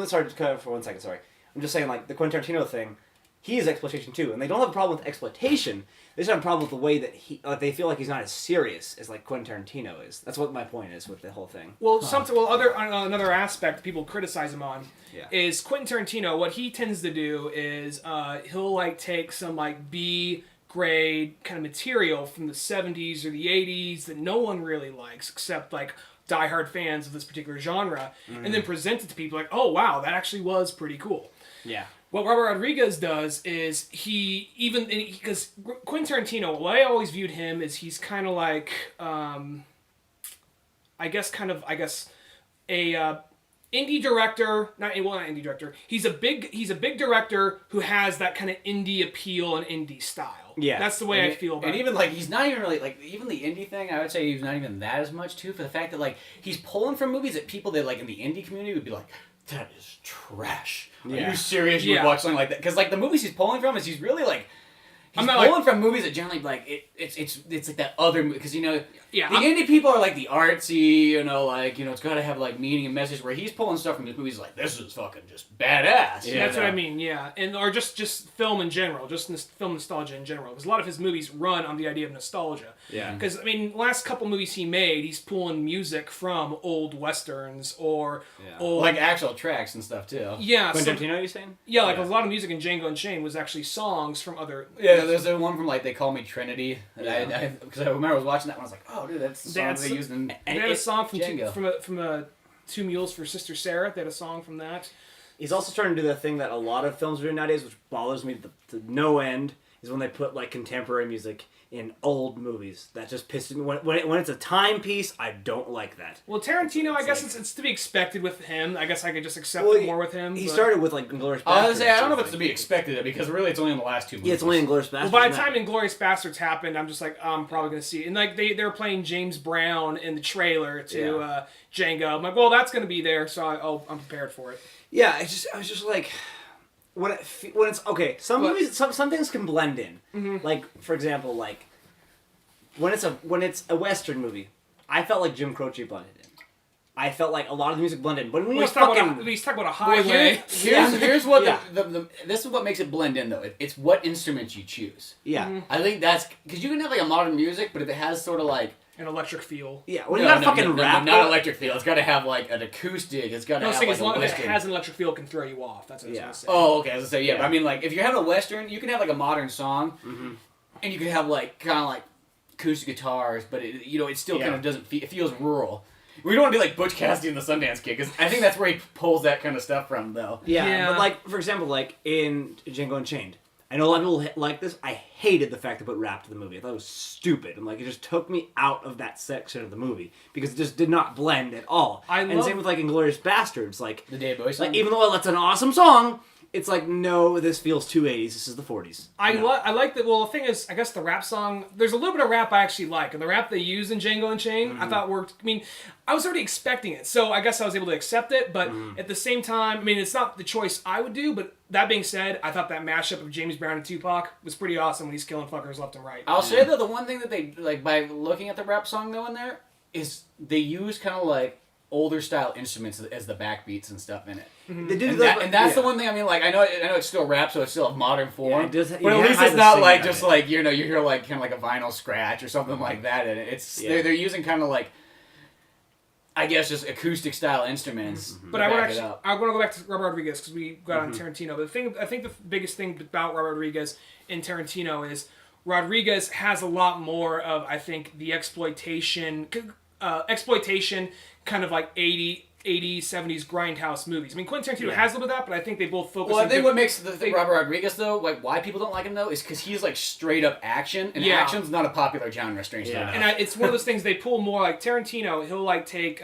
sorry, just cut it for 1 second, sorry. I'm just saying, like, the Quentin Tarantino thing, he is exploitation too. And they don't have a problem with exploitation. They just have a problem with the way that they feel like he's not as serious as, like, Quentin Tarantino is. That's what my point is with the whole thing. Well, another aspect people criticize him on is Quentin Tarantino. What he tends to do is he'll like take some like B grade kind of material from the 70s or the 80s that no one really likes except like diehard fans of this particular genre, and then present it to people like, oh wow, that actually was pretty cool. Yeah. What Robert Rodriguez does is because Quentin Tarantino, what I always viewed him is he's kind of like, a indie director, not indie director. He's a big director who has that kind of indie appeal and indie style. Yeah. That's the way I feel about it. And even, like, he's not even really, like, even the indie thing, I would say he's not even that as much, too, for the fact that, like, he's pulling from movies that people that, like, in the indie community would be like, that is trash. Are you serious? You would watch something like that? Because, like, the movies he's pulling from is he's really, like, he's pulling from movies that generally, like, it's like that other movie, because, you know, the indie people are, like, the artsy, you know, like, you know, it's got to have, like, meaning and message, where he's pulling stuff from his movies like, this is fucking just badass. Yeah, that's what I mean, yeah. Or just film in general, film nostalgia in general. Because a lot of his movies run on the idea of nostalgia. Yeah. Because, I mean, last couple movies he made, he's pulling music from old westerns or old... Like actual tracks and stuff, too. Yeah. Quentin Tarantino, you saying? Yeah, like a lot of music in Django Unchained was actually songs from other... Yeah, there's the one from, like, They Call Me Trinity. Because I remember I was watching that one, I was like, oh, dude, that's the song they used in They had a song from Django. Two Mules for Sister Sarah. They had a song from that. He's also starting to do that thing that a lot of films are doing nowadays, which bothers me to no end, is when they put, like, contemporary music in old movies. That just pisses me. When it's a timepiece, I don't like that. Well, Tarantino, I guess it's to be expected with him. I guess I could just accept it more with him. He started with, like, Inglourious Basterds. I was gonna say, I don't know if it's to be expected, because really it's only in the last two movies. Yeah, it's only Inglourious Basterds. Well, by the time Inglourious Basterds happened, I'm just like, I'm probably going to see it. And, like, they were playing James Brown in the trailer to Django. I'm like, well, that's going to be there, so I'm prepared for it. Yeah, I was just like... When it's... Okay, movies... Some things can blend in. Mm-hmm. Like, for example, like... When it's a Western movie, I felt like Jim Croce blended in. I felt like a lot of the music blended in. But when he's talking about a highway. Here's what this is what makes it blend in, though. It's what instruments you choose. Yeah. Mm-hmm. I think that's... Because you can have, like, a modern music, but if it has sort of, like... An electric feel. Yeah, well, you got fucking rap. Not electric feel. It's got to have, like, an acoustic. It's got to have, like, as long a as it western. has an electric feel, it can throw you off. That's what I was going to say. Oh, okay. I was going to say, but I mean, like, if you're having a western, you can have, like, a modern song, and you can have, like, kind of, like, acoustic guitars, but, it still kind of doesn't feel... It feels rural. We don't want to be like Butch Cassidy and the Sundance Kid, because I think that's where he pulls that kind of stuff from, though. Yeah, but like, for example, like in Django Unchained, I know a lot of people like this. I hated the fact they put rap to the movie. I thought it was stupid. And like, it just took me out of that section of the movie because it just did not blend at all. And same with like Inglourious Bastards. Like, the David Bowie song. Like, even though that's an awesome song, it's like, no, this feels too 80s. This is the 40s. I like that. Well, the thing is, I guess the rap song, there's a little bit of rap I actually like. And the rap they used in Django Unchained, I thought worked. I mean, I was already expecting it. So I guess I was able to accept it. But at the same time, I mean, it's not the choice I would do. But that being said, I thought that mashup of James Brown and Tupac was pretty awesome when he's killing fuckers left and right. I'll say, though, the one thing that they, like, by looking at the rap song, though, in there, is they use kind of, like, older style instruments as the backbeats and stuff in it. They do and that's the one thing. I mean, like, I know it's still rap, so it's still a modern form. Yeah, it does, but at least it's not like just like you hear like kind of like a vinyl scratch or something like that in it. It's they're using kind of like, I guess, just acoustic style instruments. But I want to go back to Robert Rodriguez because we got on Tarantino. But I think the biggest thing about Robert Rodriguez in Tarantino is Rodriguez has a lot more of, I think, the exploitation kind of like 80s, 70s grindhouse movies. I mean, Quentin Tarantino has a little bit of that, but I think they both focus Well, I think what makes Robert Rodriguez, though, like, why people don't like him, though, is because he's, like, straight up action, and action's not a popular genre, strangely enough. And it's one of those things they pull more, like, Tarantino, he'll, like, take,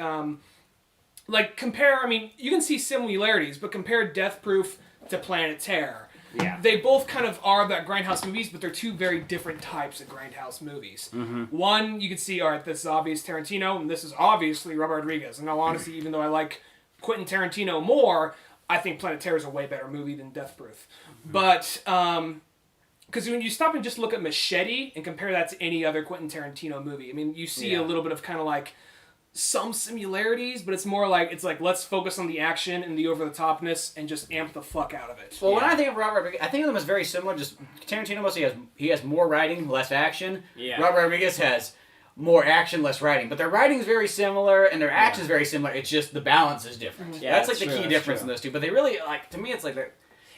like, compare, I mean, you can see similarities, but compare Death Proof to Planet Terror. Yeah. They both kind of are that grindhouse movies, but they're two very different types of grindhouse movies. One, you can see, all right, this is obvious Tarantino, and this is obviously Robert Rodriguez. And in all honesty, even though I like Quentin Tarantino more, I think Planet Terror is a way better movie than Death Proof. But, because when you stop and just look at Machete and compare that to any other Quentin Tarantino movie, I mean, you see a little bit of kind of like some similarities, but it's more like, let's focus on the action and the over-the-topness and just amp the fuck out of it. Well, when I think of Robert Rodriguez, I think of them as very similar, just Tarantino mostly has more writing, less action. Yeah. Robert Rodriguez has more action, less writing. But their writing is very similar, and their action is very similar. It's just the balance is different. Yeah, that's like the key difference in those two. But they really, like, to me, it's like,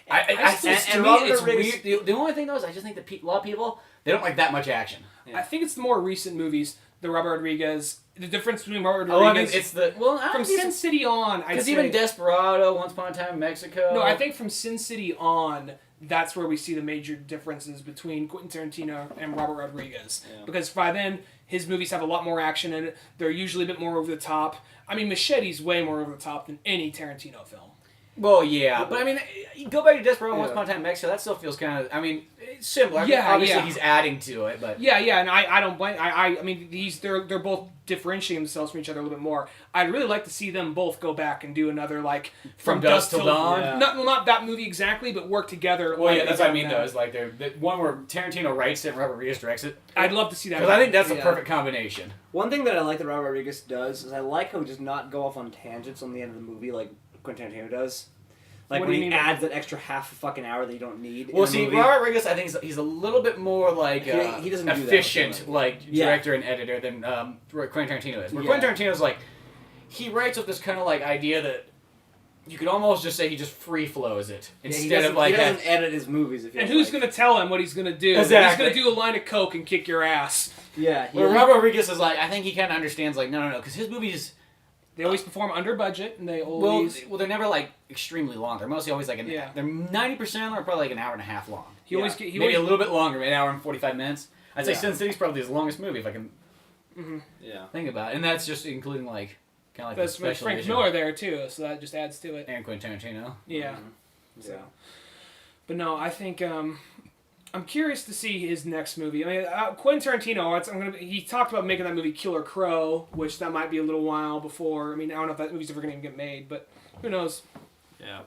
it's weird. The only thing, though, is I just think that a lot of people, they don't like that much action. I think it's the more recent movies, the Robert Rodriguez, the difference between Robert Rodriguez... it's the... Well, from Sin City on, I'd say... Because even Desperado, Once Upon a Time in Mexico... No, I think from Sin City on, that's where we see the major differences between Quentin Tarantino and Robert Rodriguez. Yeah. Because by then, his movies have a lot more action in it. They're usually a bit more over the top. I mean, Machete's way more over the top than any Tarantino film. Well, yeah, but I mean, you go back to Desperado, Once Upon a Time in Mexico, that still feels kind of, I mean, it's similar. Obviously, he's adding to it, but... Yeah, and I don't blame... I mean, they're both differentiating themselves from each other a little bit more. I'd really like to see them both go back and do another, like... From Dusk Till Dawn? Yeah. Not that movie exactly, but work together. Well, yeah, that's what I mean, though, is like the one where Tarantino writes it and Robert Rodriguez directs it. I'd love to see that. Because I think that's a perfect combination. One thing that I like that Robert Rodriguez does is I like how he does not go off on tangents on the end of the movie like Quentin Tarantino does. Like when he adds that extra half a fucking hour that you don't need. Well, see, Robert Rodriguez, I think he's a little bit more like he doesn't efficient, like director and editor than Quentin Tarantino is. Where Quentin Tarantino's like, he writes with this kind of like idea that you could almost just say he just free flows it instead of like he doesn't edit his movies. And who's gonna tell him what he's gonna do? Exactly. He's gonna do a line of coke and kick your ass. Yeah. Where Robert Rodriguez is like, I think he kind of understands like no, because his movies. They always perform under budget, and they always... Well, they're never, like, extremely long. They're mostly always, like, they're 90% or probably, like, an hour and a half long. Maybe a little bit longer, an hour and 45 minutes. I'd say Sin City's probably his longest movie, if I can think about it. And that's just including, like, kind of like the special Frank Miller there, too, so that just adds to it. And Quentin Tarantino. Yeah. So. But no, I think... I'm curious to see his next movie. I mean, Quentin Tarantino. He talked about making that movie Killer Crow, which that might be a little while before. I mean, I don't know if that movie's ever going to even get made, but who knows? Yeah.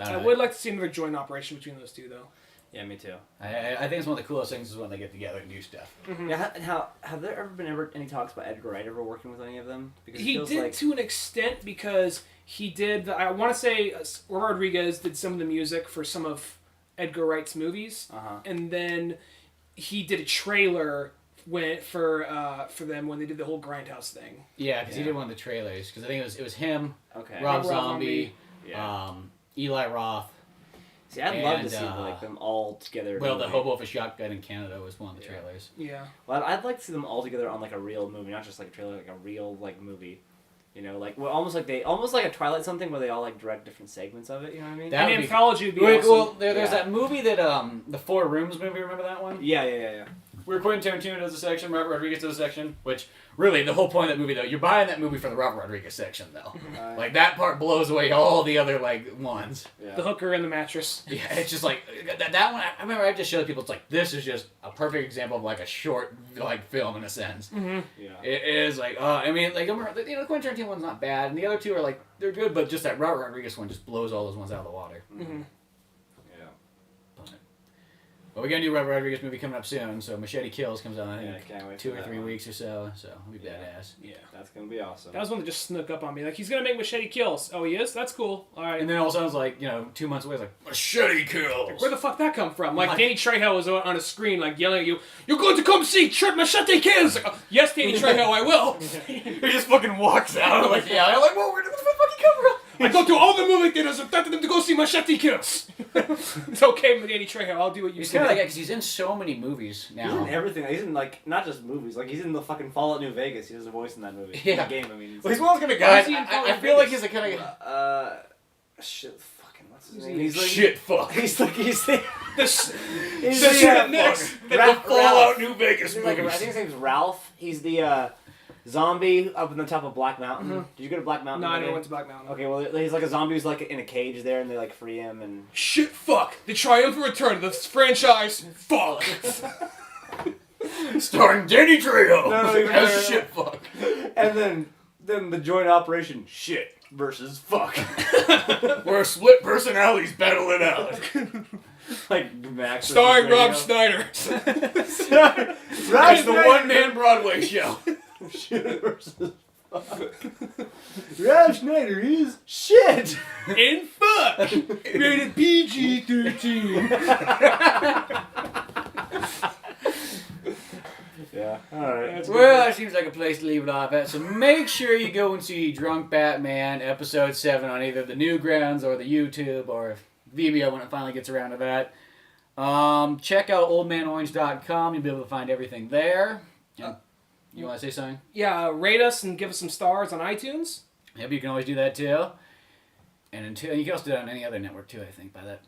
I would like to see another joint operation between those two, though. Yeah, me too. I think it's one of the coolest things is when they get together and do stuff. Mm-hmm. Yeah, and have there ever been any talks about Edgar Wright ever working with any of them? Because he did to an extent because he did. I want to say Robert Rodriguez did some of the music for some of Edgar Wright's movies, and then he did a trailer for them when they did the whole Grindhouse thing. Yeah, because he did one of the trailers. Because I think it was him, Rob Zombie, Eli Roth. See, I'd love to see them all together. Well, the Hobo with a Shotgun in Canada was one of the trailers. Yeah. Well, I'd like to see them all together on like a real movie, not just like a trailer, like a real like movie. You know, like almost like a Twilight something where they all like direct different segments of it. You know what I mean? That An would be- anthology would be Wait, awesome. well, there's Yeah. that movie that the Four Rooms movie. Remember that one? Yeah. Where Quentin Tarantino does a section, Robert Rodriguez does a section. Which really, the whole point of that movie, though, you're buying that movie for the Robert Rodriguez section, though. Like that part blows away all the other like ones. The hooker and the mattress. Yeah, it's just like that one. I remember I just showed people. It's like this is just a perfect example of like a short like film in a sense. Mm-hmm. Yeah. It is like I mean like the Quentin Tarantino one's not bad, and the other two are like they're good, but just that Robert Rodriguez one just blows all those ones out of the water. Mm-hmm. But we got a new Robert Rodriguez movie coming up soon, so Machete Kills comes out in I can't wait 2 for or that 3 one. weeks or so it'll be badass. Yeah. That's gonna be awesome. That was one that just snuck up on me. Like, he's gonna make Machete Kills. Oh, he is? That's cool. All right. And then all of a sudden, it's like 2 months away, it's like Machete Kills. Where the fuck that come from? Like, Danny Trejo was on a screen, like, yelling at you, "You're going to come see Machete Kills!" Like, oh, yes, Danny Trejo, I will. He just fucking walks out. I'm like, yeah. I'm like, whoa, where the fuck you come from? I go to all the movie theaters and threaten them to go see Machete Kills. It's okay, Danny Trejo. I'll do what you He's say. kind of like, because he's in so many movies now. He's in everything. He's in like not just movies. Like he's in the fucking Fallout New Vegas. He has a voice in that movie. Yeah. The game. I mean. Well, he's one of those kind of guys. Why is he in I Fallout feel like Vegas? he's the kind of Shit. Fucking what's his name? He's like shit fuck. He's like he's the. This, He's this the, shit next. The Ralph. Fallout New Vegas He's like, I movies. think his name's Ralph. He's the zombie up in the top of Black Mountain. Mhm. Did you go to Black Mountain? No, I that never day? went to Black Mountain. Okay, well, he's like a zombie who's like in a cage there, and they like free him, and Shit, fuck. The triumphant return of the franchise. Fuck. Starring Danny Trejo No, even as better. shit fuck. and then the joint operation shit versus fuck, Where split personalities battle it out. like Max. Starring Rob versus Schneider. It's the one-man Broadway show. Shit versus fuck. Rob Schneider is shit. In fuck. Rated PG-13. Yeah. All right. That's Well, that seems like a place to leave it off at. So make sure you go and see Drunk Batman episode 7 on either the Newgrounds or the YouTube or if VBO when it finally gets around to that. Check out oldmanorange.com. You'll be able to find everything there. You want to say something? Yeah, rate us and give us some stars on iTunes. Yep, you can always do that too. And until you can also do that on any other network too, I think, by that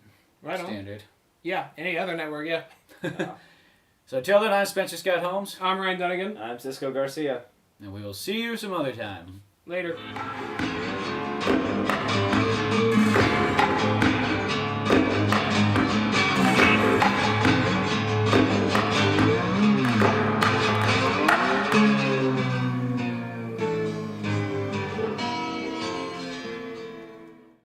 Right on. standard. Yeah, any other network, yeah. So until then, I'm Spencer Scott Holmes, I'm Ryan Dunigan. I'm Cisco Garcia. and we will see you some other time. Later.